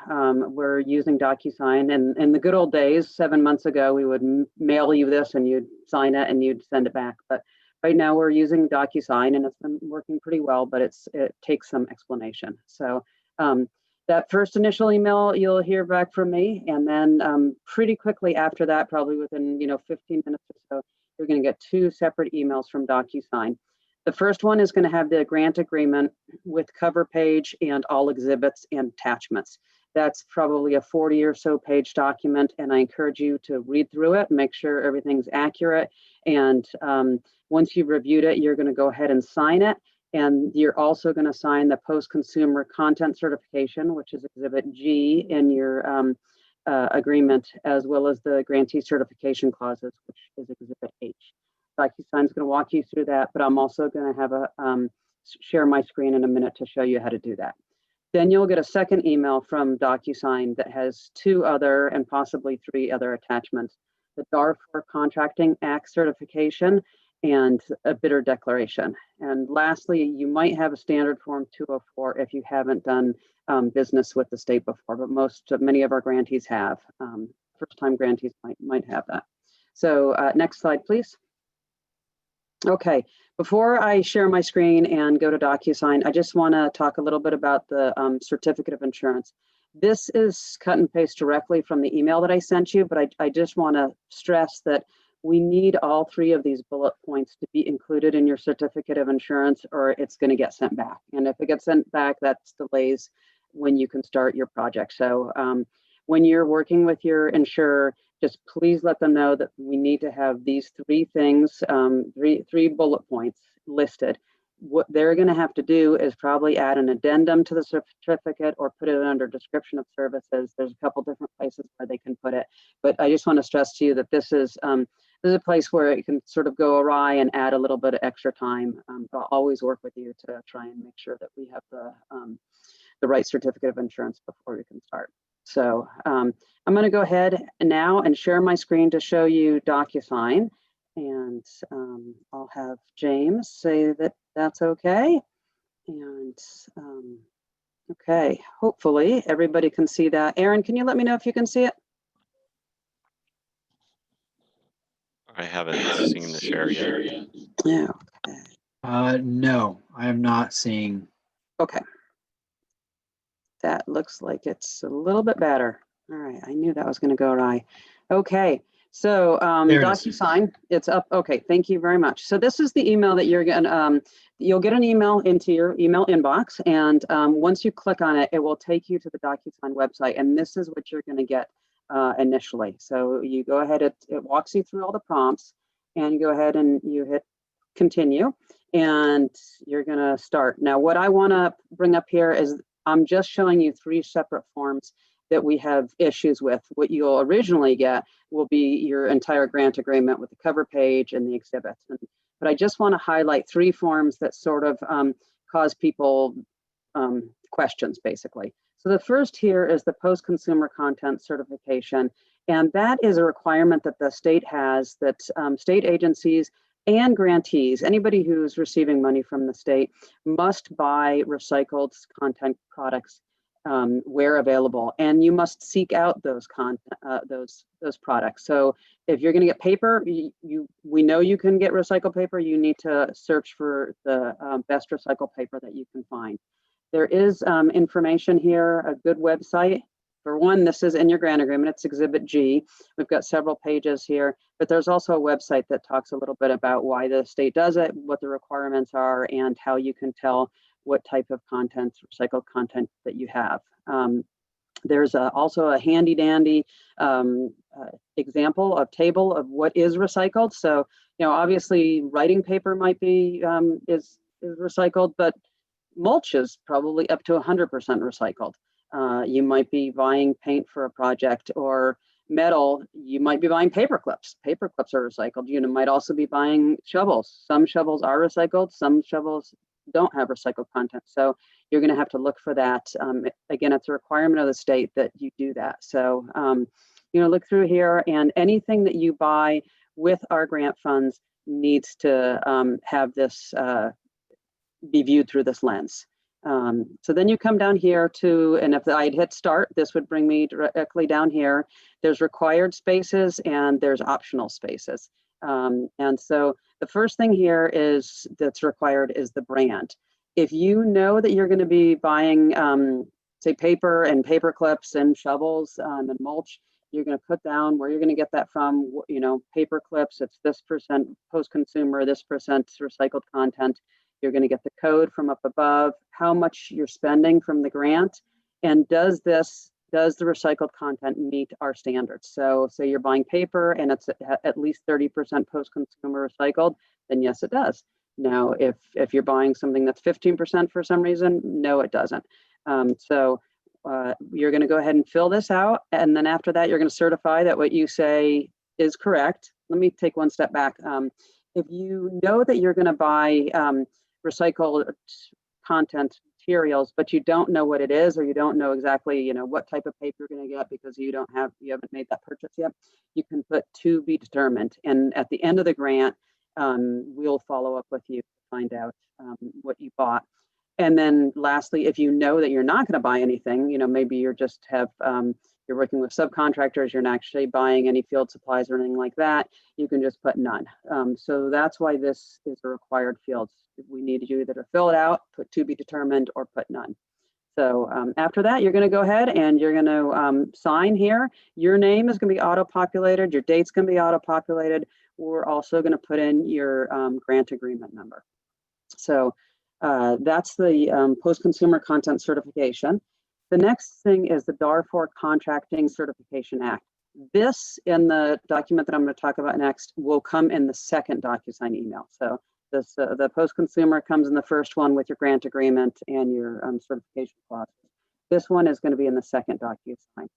we're using DocuSign. And in the good old days, 7 months ago, we would mail you this and you'd sign it and you'd send it back. But right now we're using DocuSign and it's been working pretty well, but it takes some explanation. So that first initial email, you'll hear back from me. And then pretty quickly after that, probably within 15 minutes or so, you're going to get 2 separate emails from DocuSign. The first one is going to have the grant agreement with cover page and all exhibits and attachments. That's probably a 40 or so page document, and I encourage you to read through it, make sure everything's accurate. And once you've reviewed it, you're going to go ahead and sign it. And you're also going to sign the post-consumer content certification, which is Exhibit G in your agreement, as well as the grantee certification clauses, which is Exhibit H. DocuSign is going to walk you through that, but I'm also going to have share my screen in a minute to show you how to do that. Then you'll get a second email from DocuSign that has 2 other and possibly 3 other attachments: the Darfur Contracting Act certification and a bidder declaration. And lastly, you might have a standard form 204 if you haven't done business with the state before, but many of our grantees have. First-time grantees might have that. So next slide, please. Okay, before I share my screen and go to DocuSign, I just want to talk a little bit about the certificate of insurance. This is cut and paste directly from the email that I sent you, but I just want to stress that we need all 3 of these bullet points to be included in your certificate of insurance, or it's going to get sent back. And if it gets sent back, that delays when you can start your project. So when you're working with your insurer, just please let them know that we need to have these 3 things, 3 bullet points listed. What they're going to have to do is probably add an addendum to the certificate or put it under description of services. There's a couple different places where they can put it, but I just want to stress to you that this is a place where it can sort of go awry and add a little bit of extra time. I'll always work with you to try and make sure that we have the right certificate of insurance before we can start. So I'm going to go ahead now and share my screen to show you DocuSign. And I'll have James say that that's okay. And Okay, hopefully everybody can see that. Aaron, can you let me know if you can see it? I haven't seen the share yet. Yeah. No, I am not seeing. Okay. That looks like it's a little bit better. All right, I knew that was going to go right. Okay, so There it is. DocuSign, it's up. Okay, thank you very much. So this is the email that you're going to, you'll get an email into your email inbox, and once you click on it, it will take you to the DocuSign website, and this is what you're going to get initially. So you go ahead, it walks you through all the prompts, and you go ahead and you hit continue, and you're going to start. Now, what I want to bring up here is I'm just showing you 3 separate forms that we have issues with. What you'll originally get will be your entire grant agreement with the cover page and the exhibits. But I just want to highlight 3 forms that sort of cause people questions, basically. So the first here is the post-consumer content certification. And that is a requirement that the state has, that state agencies and grantees, anybody who's receiving money from the state, must buy recycled content products where available, and you must seek out those products. So if you're going to get paper, we know you can get recycled paper. You need to search for the best recycled paper that you can find. There is information here, a good website. For one, this is in your grant agreement, it's Exhibit G. We've got several pages here, but there's also a website that talks a little bit about why the state does it, what the requirements are, and how you can tell what type of content, recycled content that you have. There's also a handy dandy example of table of what is recycled. So, obviously writing paper might be, is recycled, but mulch is probably up to 100% recycled. You might be buying paint for a project, or metal, you might be buying paper clips. Paper clips are recycled. You might also be buying shovels. Some shovels are recycled, some shovels don't have recycled content. So you're going to have to look for that. Again, it's a requirement of the state that you do that. So, look through here, and anything that you buy with our grant funds needs to have this be viewed through this lens. So then you come down here to, and if I'd hit start, this would bring me directly down here. There's required spaces and there's optional spaces. And so the first thing here is that's required is the brand. If you know that you're going to be buying, say, paper and paper clips and shovels and mulch, you're going to put down where you're going to get that from. Paper clips, it's this percent post-consumer, this percent recycled content. You're going to get the code from up above, how much you're spending from the grant, and does the recycled content meet our standards? So say you're buying paper and it's at least 30% post-consumer recycled, then yes, it does. Now, if you're buying something that's 15% for some reason, no, it doesn't. You're going to go ahead and fill this out, and then after that, you're going to certify that what you say is correct. Let me take one step back. If you know that you're going to buy recycled content materials, but you don't know what it is, or you don't know exactly, what type of paper you're going to get because you haven't made that purchase yet, you can put to be determined. And at the end of the grant, we'll follow up with you to find out what you bought. And then lastly, if you know that you're not going to buy anything, maybe you're working with subcontractors, you're not actually buying any field supplies or anything like that, you can just put none. So that's why this is a required field. We need you either to fill it out, put to be determined, or put none. So after that, you're going to go ahead and you're going to sign here. Your name is going to be auto-populated. Your date's going to be auto-populated. We're also going to put in your grant agreement number. So that's the post-consumer content certification. The next thing is the Darfur Contracting Certification Act. This, in the document that I'm going to talk about next, will come in the second DocuSign email. So this, the post-consumer comes in the first one with your grant agreement and your certification clause. This one is going to be in the second DocuSign.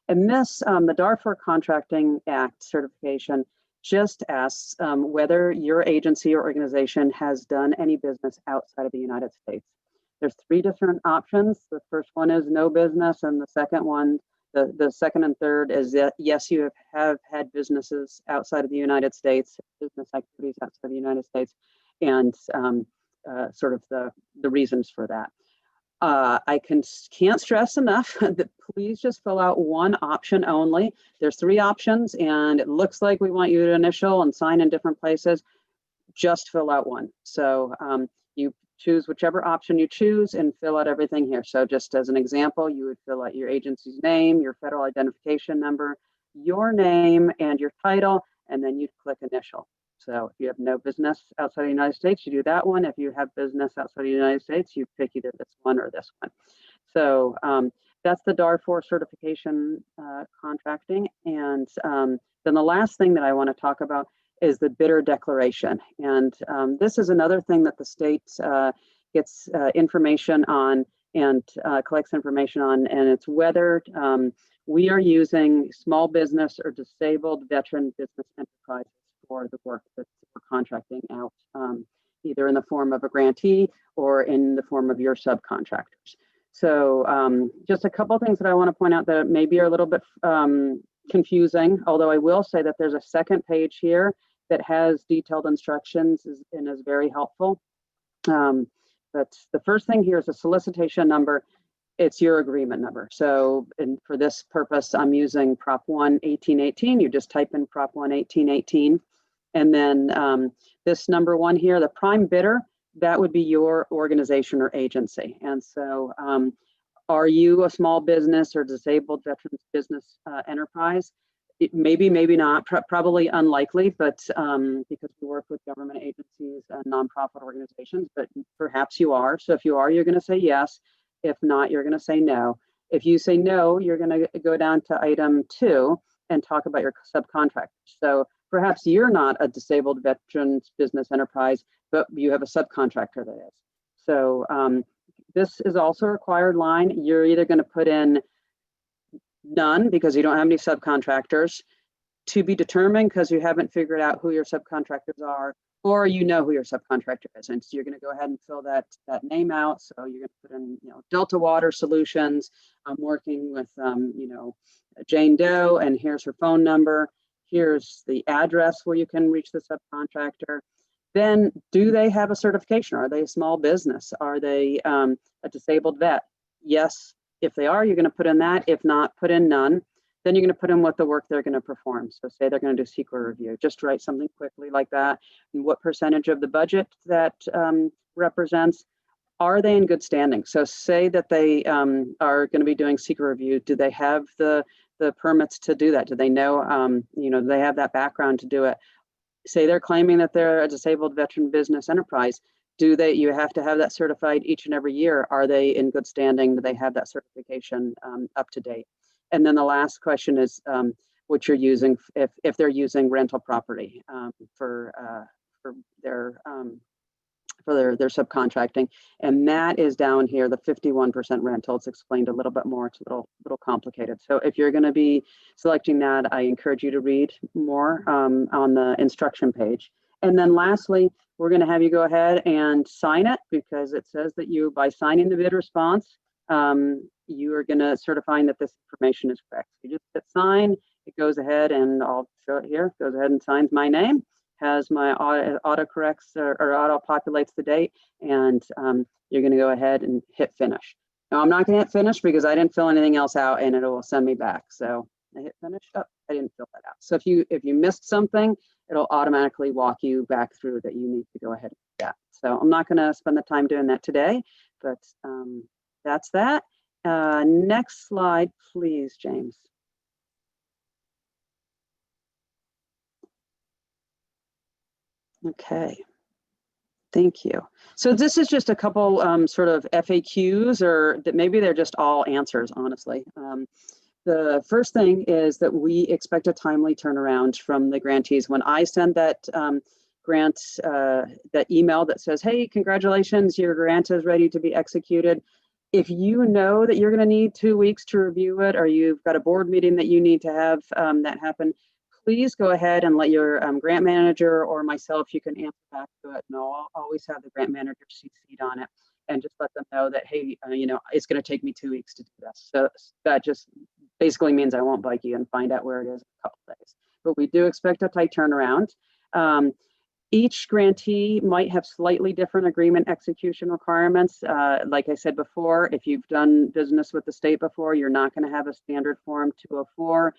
And this, the Darfur Contracting Act certification, just asks whether your agency or organization has done any business outside of the United States. There's 3 different options. The first one is no business, and the second one, the second and third is that yes, you have had businesses outside of the United States, business activities outside of the United States, and sort of the reasons for that. Can't stress enough that please just fill out one option only. There's 3 options, and it looks like we want you to initial and sign in different places. Just fill out one. So you choose whichever option you choose and fill out everything here. So just as an example, you would fill out your agency's name, your federal identification number, your name and your title, and then you'd click initial. So if you have no business outside the United States, you do that one. If you have business outside the United States, you pick either this one or this one. So that's the DAR4 certification contracting. And then the last thing that I want to talk about is the bidder declaration. And this is another thing that the state gets information on and collects information on, and it's whether we are using small business or disabled veteran business enterprises for the work that we're contracting out, either in the form of a grantee or in the form of your subcontractors. So just a couple of things that I want to point out that maybe are a little bit confusing, although I will say that there's a second page here that has detailed instructions and is very helpful. But the first thing here is a solicitation number. It's your agreement number. So for this purpose, I'm using Prop 1 1818. You just type in Prop 1 1818. And then this number 1 here, the prime bidder, that would be your organization or agency. And so are you a small business or disabled veterans business enterprise? Maybe, maybe not, probably unlikely, but because we work with government agencies and nonprofit organizations, but perhaps you are. So if you are, you're going to say yes. If not, you're going to say no. If you say no, you're going to go down to item 2 and talk about your subcontractors. So perhaps you're not a disabled veterans business enterprise, but you have a subcontractor that is. So this is also a required line. You're either going to put in none because you don't have any subcontractors, to be determined because you haven't figured out who your subcontractors are, or you know who your subcontractor is. And so you're going to go ahead and fill that name out. So you're going to put in, Delta Water Solutions. I'm working with, Jane Doe, and here's her phone number. Here's the address where you can reach the subcontractor. Then, do they have a certification? Are they a small business? Are they a disabled vet? Yes. If they are, you're going to put in that. If not, put in none. Then you're going to put in what the work they're going to perform. So say they're going to do SQL review. Just write something quickly like that. And what percentage of the budget that represents. Are they in good standing? So say that they are going to be doing SQL review. Do they have the permits to do that? Do they know, do they have that background to do it? Say they're claiming that they're a disabled veteran business enterprise. You have to have that certified each and every year. Are they in good standing? Do they have that certification up to date? And then the last question is what you're using, if they're using rental property for their subcontracting. And that is down here, the 51% rental. It's explained a little bit more. It's a little complicated. So if you're going to be selecting that, I encourage you to read more on the instruction page. And then lastly, we're going to have you go ahead and sign it, because it says that you, by signing the bid response, you are going to certifying that this information is correct. You just hit sign, it goes ahead, and I'll show it here, goes ahead and signs my name, has my auto corrects or auto populates the date, and you're going to go ahead and hit finish. Now I'm not going to hit finish because I didn't fill anything else out, and it will send me back. So I hit finish. Oh, I didn't fill that out. So if you missed something, it'll automatically walk you back through that you need to go ahead and do that. So I'm not going to spend the time doing that today, but that's that. Next slide, please, James. Okay, thank you. So this is just a couple sort of FAQs, or that maybe they're just all answers, honestly. The first thing is that we expect a timely turnaround from the grantees. When I send that grant, that email that says, hey, congratulations, your grant is ready to be executed. If you know that you're going to need 2 weeks to review it, or you've got a board meeting that you need to have that happen, please go ahead and let your grant manager or myself, you can answer back to it. And I'll always have the grant manager CC'd on it, and just let them know that, hey, it's going to take me 2 weeks to do this. So that just basically means I won't bug you and find out where it is in a couple of days. But we do expect a tight turnaround. Each grantee might have slightly different agreement execution requirements. Like I said before, if you've done business with the state before, you're not going to have a standard Form 204.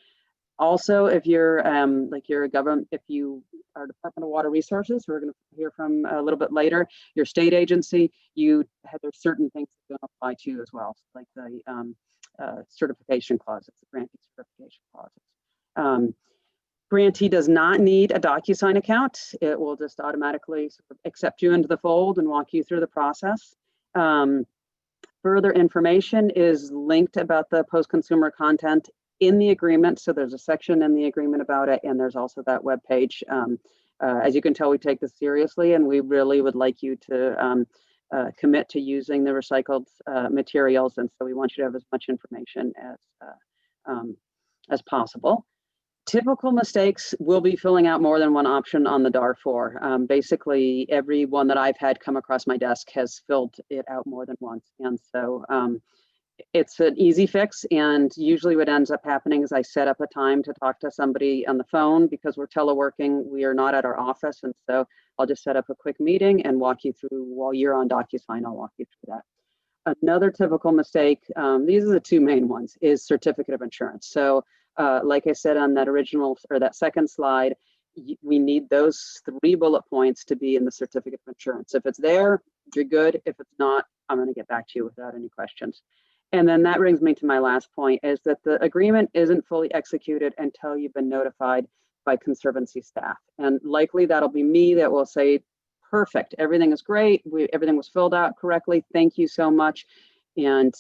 Also, if you're like you're a government, if you are Department of Water Resources, who we're going to hear from a little bit later, your state agency, there's certain things that don't apply to you as well, like the certification clauses, the grantee certification clauses. Grantee does not need a DocuSign account. It will just automatically sort of accept you into the fold and walk you through the process. Further information is linked about the post-consumer content in the agreement. So there's a section in the agreement about it, and there's also that web page. As you can tell, we take this seriously, and we really would like you to commit to using the recycled materials. And so we want you to have as much information as possible. Typical mistakes will be filling out more than one option on the DAR4. Basically, every one that I've had come across my desk has filled it out more than once. And so it's an easy fix. And usually what ends up happening is I set up a time to talk to somebody on the phone because we're teleworking. We are not at our office. And so I'll just set up a quick meeting and walk you through while you're on DocuSign. I'll walk you through that. Another typical mistake, these are the two main ones, is certificate of insurance. So like I said on that original or that second slide, we need those 3 bullet points to be in the certificate of insurance. If it's there, you're good. If it's not, I'm going to get back to you without any questions. And then that brings me to my last point, is that the agreement isn't fully executed until you've been notified by Conservancy staff. And likely that'll be me that will say, perfect, everything is great. Everything was filled out correctly. Thank you so much. And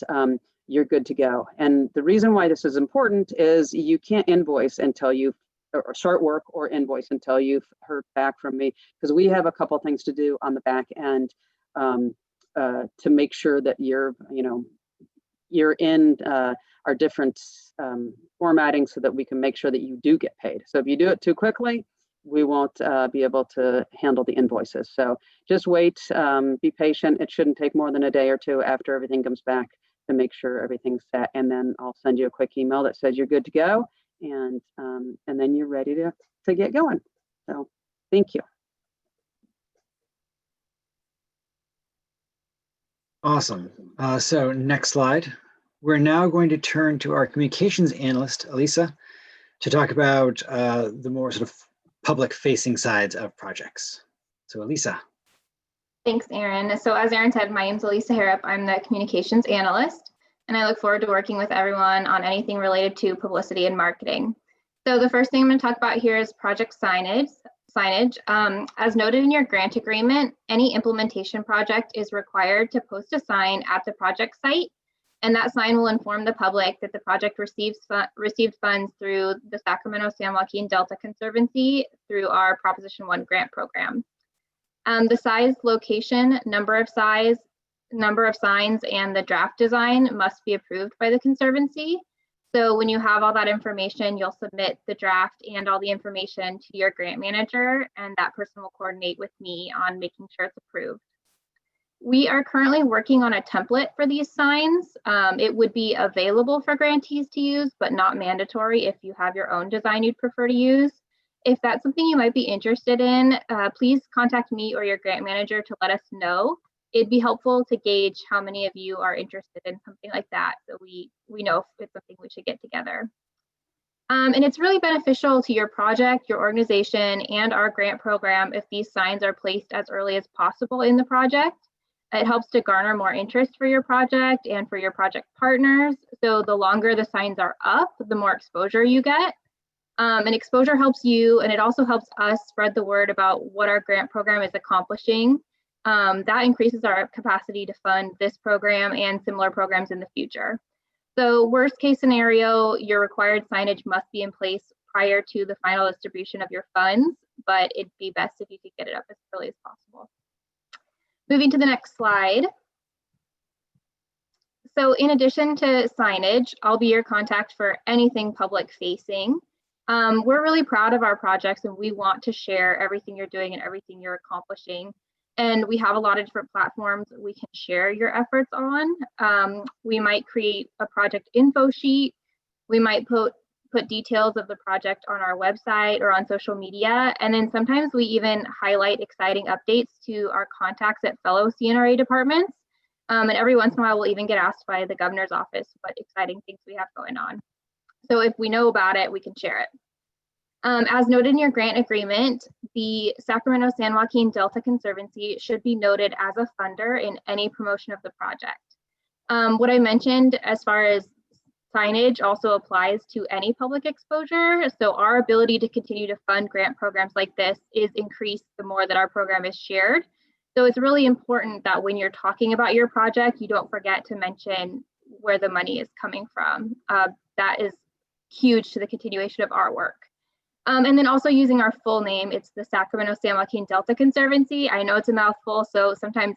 you're good to go. And the reason why this is important is you can't invoice until you've, or start work or invoice until you've heard back from me, because we have a couple things to do on the back end to make sure that you're in our different formatting so that we can make sure that you do get paid. So if you do it too quickly, we won't be able to handle the invoices. So just wait, be patient. It shouldn't take more than a day or two after everything comes back to make sure everything's set. And then I'll send you a quick email that says you're good to go. And then you're ready to get going. So thank you. Awesome. So next slide. We're now going to turn to our communications analyst, Elisa, to talk about the more sort of public-facing sides of projects. So Elisa. Thanks, Aaron. So as Aaron said, my name is Elisa Harrop. I'm the communications analyst, and I look forward to working with everyone on anything related to publicity and marketing. So the first thing I'm going to talk about here is project signage. As noted in your grant agreement, any implementation project is required to post a sign at the project site, and that sign will inform the public that the project received funds through the Sacramento San Joaquin Delta Conservancy through our Proposition 1 grant program. The size, location, number of signs, and the draft design must be approved by the Conservancy. So when you have all that information, you'll submit the draft and all the information to your grant manager, and that person will coordinate with me on making sure it's approved. We are currently working on a template for these signs. It would be available for grantees to use, but not mandatory if you have your own design you'd prefer to use. If that's something you might be interested in, please contact me or your grant manager to let us know. It'd be helpful to gauge how many of you are interested in something like that, so we know if it's something we should get together. And it's really beneficial to your project, your organization, and our grant program if these signs are placed as early as possible in the project. It helps to garner more interest for your project and for your project partners. So the longer the signs are up, the more exposure you get. And exposure helps you, and it also helps us spread the word about what our grant program is accomplishing. That increases our capacity to fund this program and similar programs in the future. So worst case scenario, your required signage must be in place prior to the final distribution of your funds, but it'd be best if you could get it up as early as possible. Moving to the next slide. So in addition to signage, I'll be your contact for anything public facing. We're really proud of our projects, and we want to share everything you're doing and everything you're accomplishing. And we have a lot of different platforms we can share your efforts on. We might create a project info sheet. We might put put details of the project on our website or on social media. And then sometimes we even highlight exciting updates to our contacts at fellow CNRA departments. And every once in a while, we'll even get asked by the governor's office what exciting things we have going on. So if we know about it, we can share it. As noted in your grant agreement, the Sacramento San Joaquin Delta Conservancy should be noted as a funder in any promotion of the project. What I mentioned as far as signage also applies to any public exposure. So our ability to continue to fund grant programs like this is increased the more that our program is shared. So it's really important that when you're talking about your project, you don't forget to mention where the money is coming from. That is huge to the continuation of our work. And then also using our full name, it's the Sacramento San Joaquin Delta Conservancy. I know it's a mouthful, so sometimes,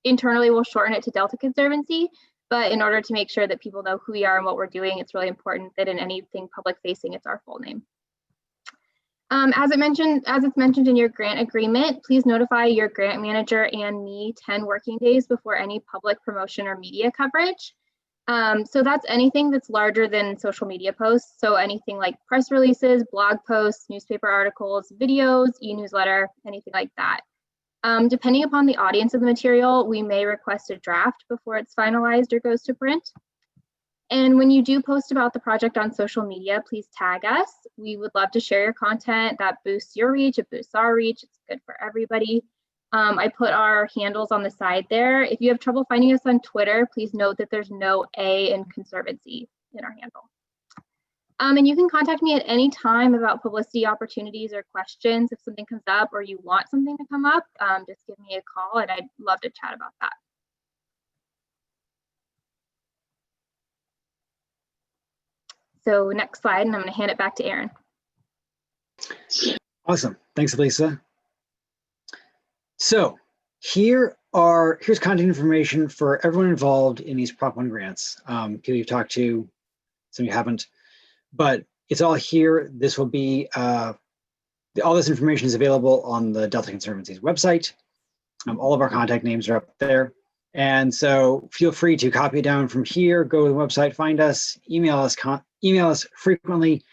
internally we'll shorten it to Delta Conservancy, but in order to make sure that people know who we are and what we're doing, it's really important that in anything public facing, it's our full name. As it's mentioned in your grant agreement, please notify your grant manager and me 10 working days before any public promotion or media coverage. So that's anything that's larger than social media posts. So anything like press releases, blog posts, newspaper articles, videos, e-newsletter, anything like that. Depending upon the audience of the material, we may request a draft before it's finalized or goes to print. And when you do post about the project on social media, please tag us. We would love to share your content. That boosts your reach, it boosts our reach. It's good for everybody. I put our handles on the side there. If you have trouble finding us on Twitter, please note that there's no A in Conservancy in our handle. And you can contact me at any time about publicity opportunities or questions. If something comes up or you want something to come up, just give me a call and I'd love to chat about that. So next slide, and I'm going to hand it back to Aaron. Awesome. Thanks, Lisa. So here's contact information for everyone involved in these Prop 1 grants. People you've talked to, some you haven't, but it's all here. This will be, all this information is available on the Delta Conservancy's website. All of our contact names are up there. And so feel free to copy it down from here, go to the website, find us, email us frequently.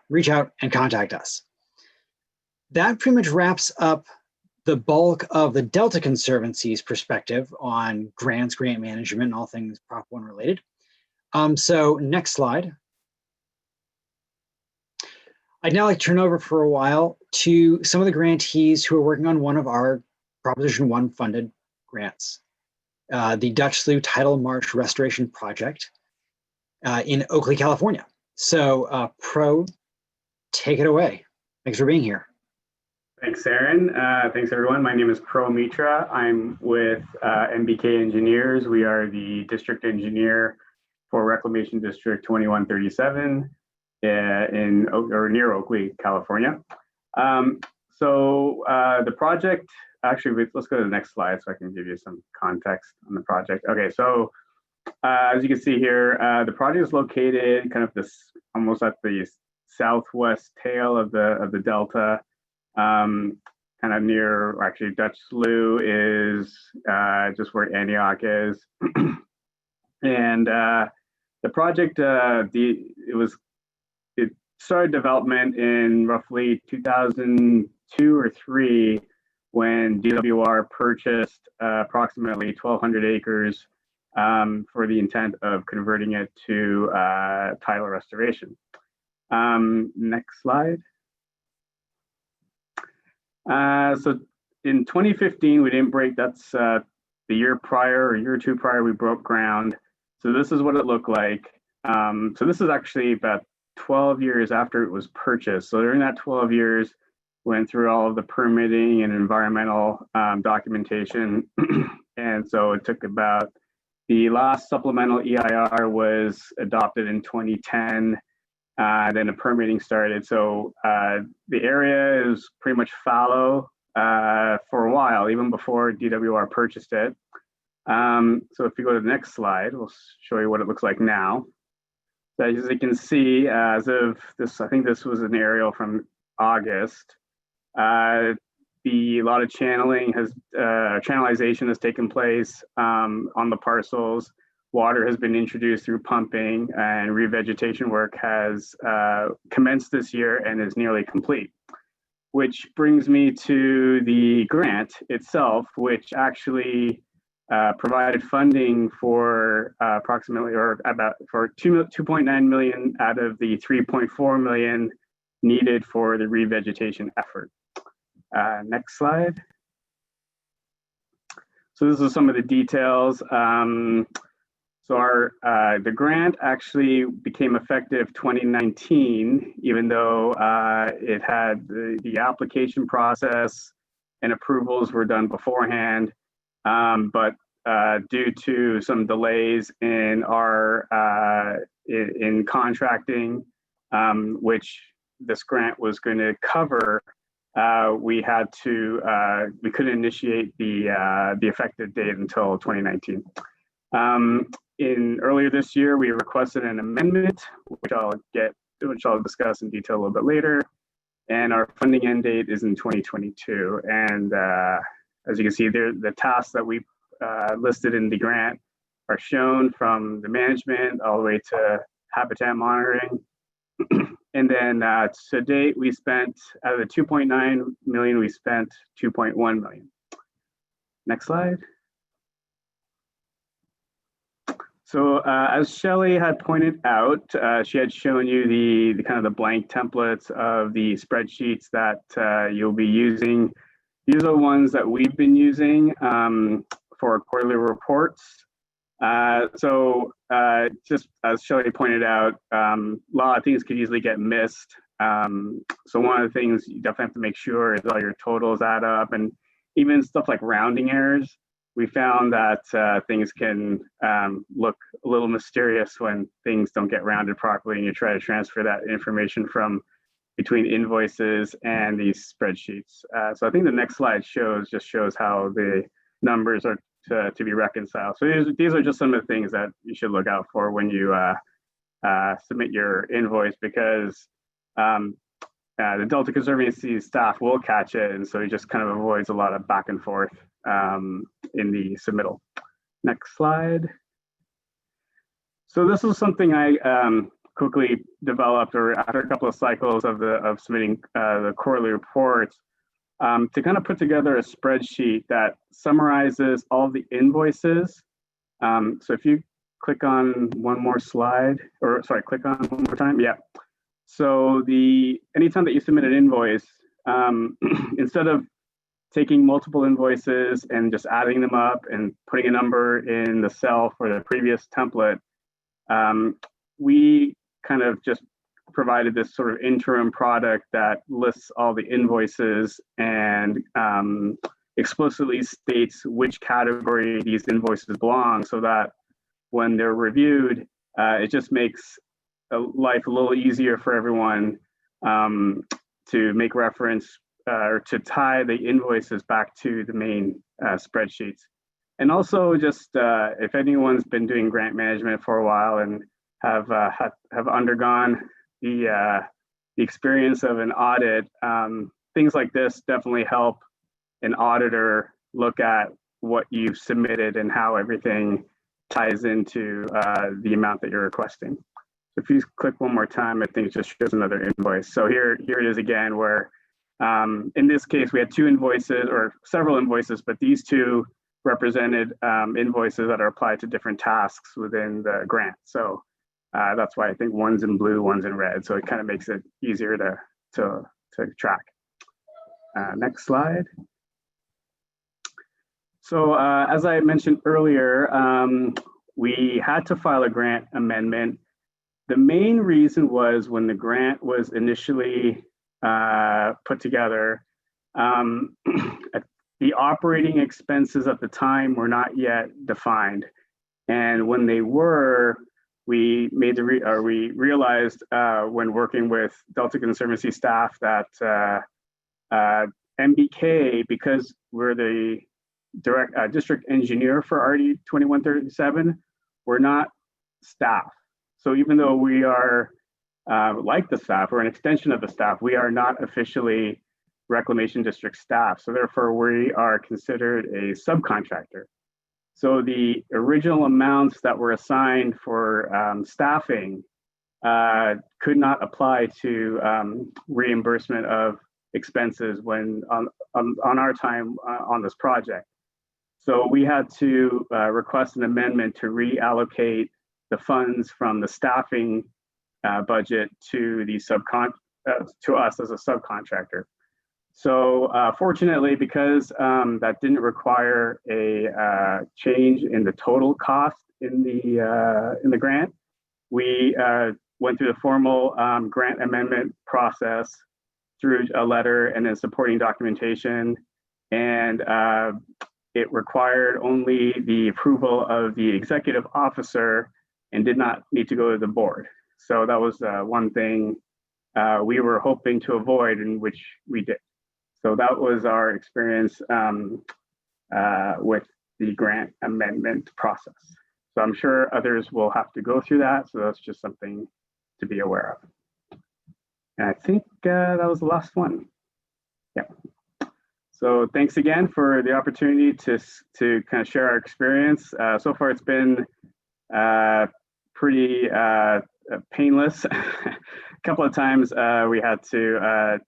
Reach out and contact us. That pretty much wraps up the bulk of the Delta Conservancy's perspective on grants, grant management, and all things Prop 1 related. So next slide. I'd now like to turn over for a while to some of the grantees who are working on one of our Proposition 1 funded grants, the Dutch Slough Tidal Marsh Restoration Project in Oakley, California. So Pro, take it away. Thanks for being here. Thanks, Aaron. Thanks, everyone. My name is Pro Mitra. I'm with MBK Engineers. We are the district engineer for Reclamation District 2137 near Oakley, California. The project, actually, let's go to the next slide so I can give you some context on the project. Okay, so as you can see here, the project is located kind of almost at the southwest tail of the Delta. Kind of near, actually, Dutch Slough is just where Antioch is. And the project, it started development in roughly 2002 or 3 when DWR purchased approximately 1,200 acres for the intent of converting it to tidal restoration. Next slide. So in 2015, we didn't break, that's the year prior or year or two prior, we broke ground. So this is what it looked like. So this is actually about 12 years after it was purchased. So during that 12 years, went through all of the permitting and environmental documentation. And so it took about, the last supplemental EIR was adopted in 2010. Then the permitting started. So the area is pretty much fallow for a while, even before DWR purchased it. So if you go to the next slide, we'll show you what it looks like now. So as you can see, as of this, I think this was an aerial from August. A lot of channelization has taken place on the parcels. water has been introduced through pumping, and revegetation work has commenced this year and is nearly complete. Which brings me to the grant itself, which actually provided funding for approximately, or about, for 2.9 million out of the 3.4 million needed for the revegetation effort. Next slide. So this is some of the details. So the grant actually became effective 2019, even though it had the application process and approvals were done beforehand. But due to some delays in our in contracting, which this grant was going to cover, we couldn't initiate the effective date until 2019. Earlier this year, we requested an amendment, which I'll discuss in detail a little bit later. And our funding end date is in 2022. And as you can see there, the tasks that we listed in the grant are shown from the management all the way to habitat monitoring. And then to date, we spent, out of the 2.9 million, we spent 2.1 million. Next slide. So as Shelley had pointed out, she had shown you the kind of the blank templates of the spreadsheets that you'll be using. These are the ones that we've been using for our quarterly reports. So just as Shelley pointed out, a lot of things could easily get missed. So one of the things you definitely have to make sure is all your totals add up, and even stuff like rounding errors. We found that things can look a little mysterious when things don't get rounded properly and you try to transfer that information from between invoices and these spreadsheets. So I think the next slide just shows how the numbers are to be reconciled. So these are just some of the things that you should look out for when you submit your invoice, because the Delta Conservancy staff will catch it, and so it just kind of avoids a lot of back and forth in the submittal. Next slide. So this is something I quickly developed, or after a couple of cycles of submitting the quarterly reports, to kind of put together a spreadsheet that summarizes all the invoices. So if you click on one more slide, or sorry, click on one more time, yeah. So anytime that you submit an invoice, instead of taking multiple invoices and just adding them up and putting a number in the cell for the previous template, we kind of just provided this sort of interim product that lists all the invoices and explicitly states which category these invoices belong, so that when they're reviewed, it just makes life a little easier for everyone to make reference or to tie the invoices back to the main spreadsheets. And also just if anyone's been doing grant management for a while and have undergone the experience of an audit, things like this definitely help an auditor look at what you've submitted and how everything ties into the amount that you're requesting. So if you click one more time, I think it just shows another invoice. So here it is again, where in this case, we had two invoices, or several invoices, but these two represented invoices that are applied to different tasks within the grant. So that's why I think one's in blue, one's in red. So it kind of makes it easier to track. Next slide. So as I mentioned earlier, we had to file a grant amendment. The main reason was when the grant was initially put together, the operating expenses at the time were not yet defined. And when they were, we realized when working with Delta Conservancy staff that MBK, because we're the district engineer for RD 2137, we're not staff. So even though we are like the staff, we're an extension of the staff, we are not officially Reclamation District staff. So therefore we are considered a subcontractor. So the original amounts that were assigned for staffing could not apply to reimbursement of expenses when on our time on this project. So we had to request an amendment to reallocate the funds from the staffing budget to the to us as a subcontractor. So fortunately, because that didn't require a change in the total cost in the grant, we went through the formal grant amendment process through a letter and then supporting documentation, and it required only the approval of the executive officer and did not need to go to the board. So that was one thing we were hoping to avoid, and which we did. So that was our experience with the grant amendment process. So I'm sure others will have to go through that. So that's just something to be aware of. And I think that was the last one. Yeah. So thanks again for the opportunity to kind of share our experience. So far, it's been pretty painless. A couple of times we had to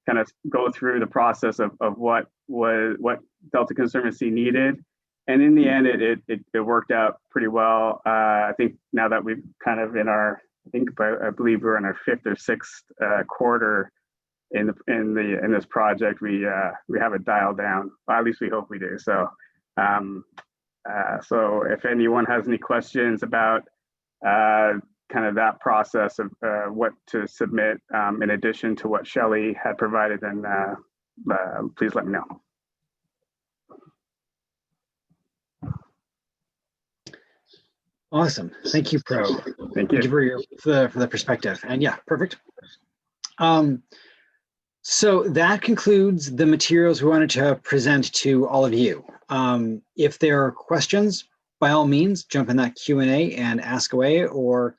kind of go through the process of what Delta Conservancy needed. And in the end, it worked out pretty well. I think now that we've kind of in our, I believe we're in our 5th or 6th quarter in this project, we have it dialed down. Well, at least we hope we do. So so if anyone has any questions about kind of that process of what to submit in addition to what Shelley had provided, then please let me know. Awesome. Thank you, Pro. Thank you. Thank you for the perspective. And yeah, perfect. So that concludes the materials we wanted to present to all of you. If there are questions, by all means, jump in that Q&A and ask away, or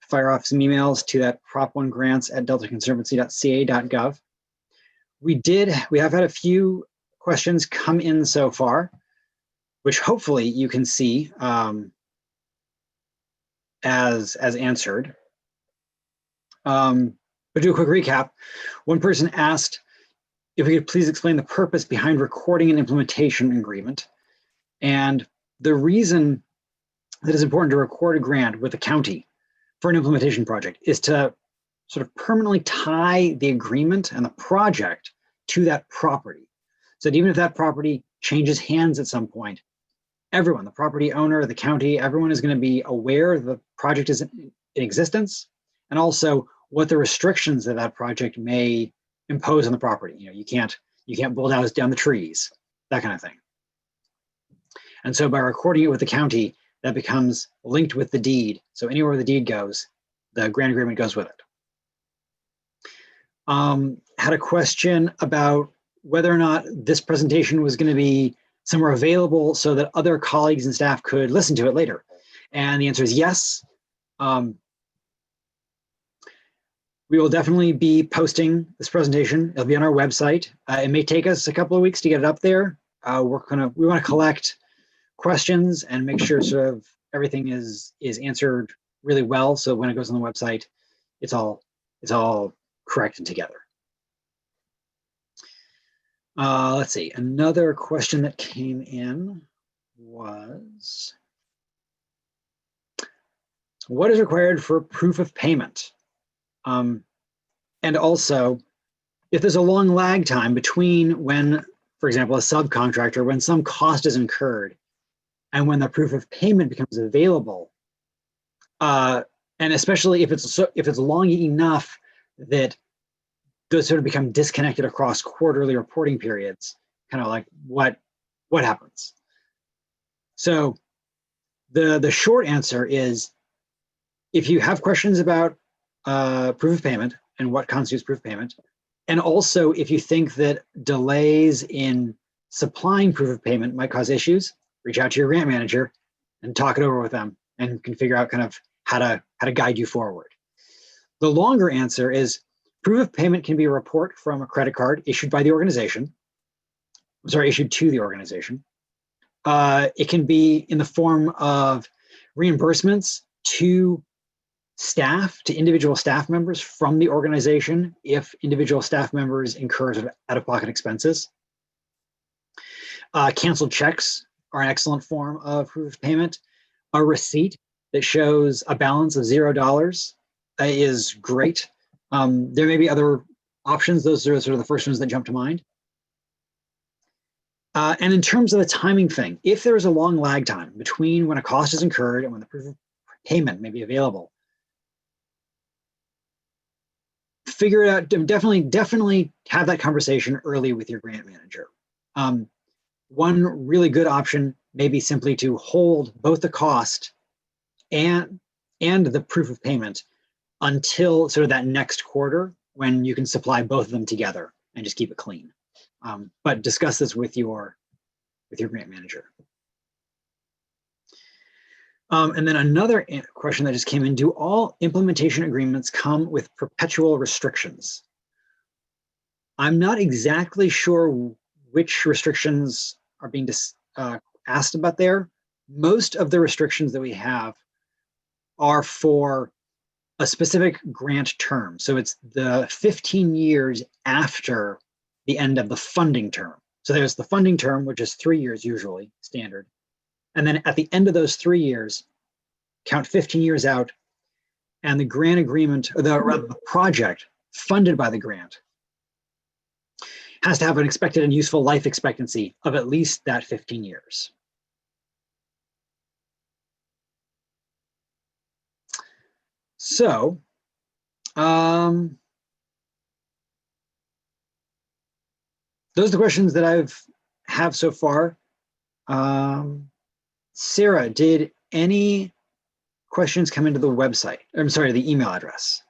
fire off some emails to that prop1grants@deltaconservancy.ca.gov. We have had a few questions come in so far, which hopefully you can see as answered. But do a quick recap. One person asked if we could please explain the purpose behind recording an implementation agreement. And the reason that it's important to record a grant with the county for an implementation project is to sort of permanently tie the agreement and the project to that property. So that even if that property changes hands at some point, everyone, the property owner, the county, everyone is going to be aware the project is in existence, and also what the restrictions of that project may impose on the property. You know, you can't bulldoze down the trees, that kind of thing. And so by recording it with the county, that becomes linked with the deed. So anywhere the deed goes, the grant agreement goes with it. Had a question about whether or not this presentation was going to be somewhere available so that other colleagues and staff could listen to it later. And the answer is yes. We will definitely be posting this presentation. It'll be on our website. It may take us a couple of weeks to get it up there. We want to collect questions and make sure sort of everything is answered really well. So when it goes on the website, it's all correct and together. Let's see. Another question that came in was, what is required for proof of payment? And also, if there's a long lag time between when, for example, a subcontractor, when some cost is incurred and when the proof of payment becomes available, and especially if it's long enough that those sort of become disconnected across quarterly reporting periods, kind of like what happens? So the short answer is, if you have questions about proof of payment and what constitutes proof of payment, and also if you think that delays in supplying proof of payment might cause issues, reach out to your grant manager and talk it over with them, and can figure out kind of how to guide you forward. The longer answer is, proof of payment can be a report from a credit card issued by the organization, issued to the organization, It can be in the form of reimbursements to staff, to individual staff members from the organization if individual staff members incur sort of out-of-pocket expenses. Canceled checks are an excellent form of proof of payment. A receipt that shows a balance of $0 is great. There may be other options. Those are sort of the first ones that jump to mind. And in terms of the timing thing, if there is a long lag time between when a cost is incurred and when the proof of payment may be available, figure it out. Definitely have that conversation early with your grant manager. One really good option may be simply to hold both the cost and the proof of payment until sort of that next quarter when you can supply both of them together and just keep it clean. But discuss this with your grant manager. And then another question that just came in, do all implementation agreements come with perpetual restrictions? I'm not exactly sure which restrictions are being asked about there. Most of the restrictions that we have are for a specific grant term. So it's the 15 years after the end of the funding term. So there's the funding term, which is 3 years usually, standard. And then at the end of those 3 years, count 15 years out, and the grant agreement, or the project funded by the grant, has to have an expected and useful life expectancy of at least that 15 years. So, those are the questions that have so far. Sarah, did any questions come into the website? I'm sorry, the email address.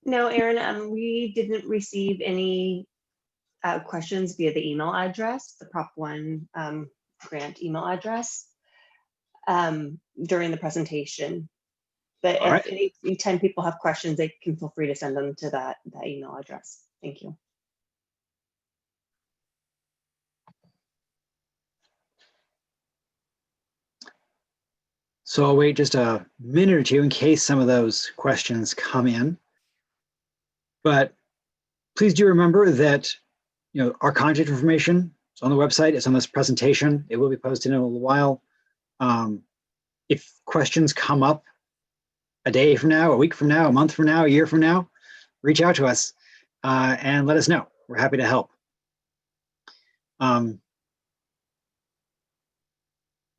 No, Aaron, we didn't receive any questions via the email address, the Prop 1 grant email address during the presentation. But All right. if any 10 people have questions, they can feel free to send them to that email address. Thank you. So I'll wait just a minute or two in case some of those questions come in. But please do remember that our contact information is on the website. It's on this presentation. It will be posted in a little while. If questions come up a day from now, a week from now, a month from now, a year from now, reach out to us and let us know. We're happy to help.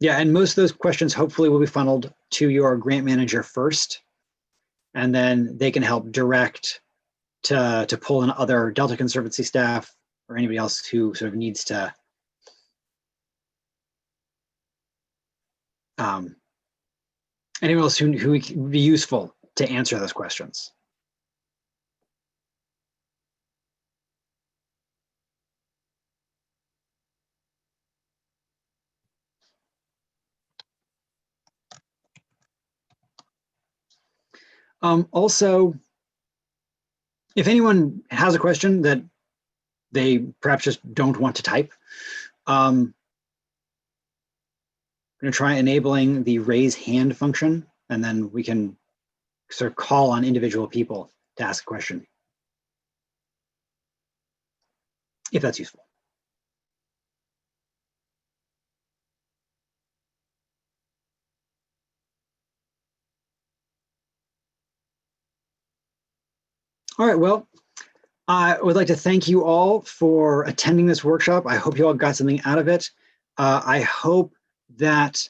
Yeah, and most of those questions hopefully will be funneled to your grant manager first, and then they can help direct to pull in other Delta Conservancy staff or anybody else who sort of needs to anyone else who would be useful to answer those questions. Also, if anyone has a question that they perhaps just don't want to type, I'm going to try enabling the raise hand function, and then we can sort of call on individual people to ask a question, if that's useful. All right, well, I would like to thank you all for attending this workshop. I hope you all got something out of it. I hope that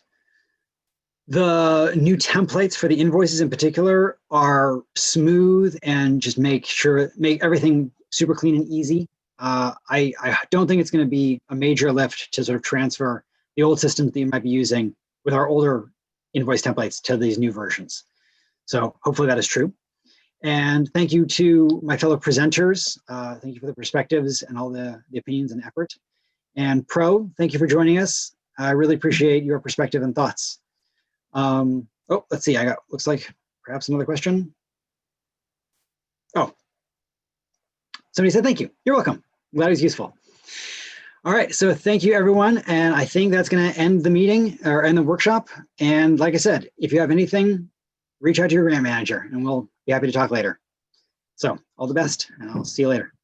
the new templates for the invoices in particular are smooth and just make everything super clean and easy. I don't think it's going to be a major lift to sort of transfer the old systems that you might be using with our older invoice templates to these new versions. So hopefully that is true. And thank you to my fellow presenters. Thank you for the perspectives and all the opinions and effort. And Pro, thank you for joining us. I really appreciate your perspective and thoughts. Oh, let's see, looks like perhaps another question. Oh, somebody said thank you. You're welcome. I'm glad it was useful. All right, so thank you, everyone. And I think that's going to end the meeting or end the workshop. And like I said, if you have anything, reach out to your grant manager and we'll be happy to talk later. So all the best, and I'll see you later.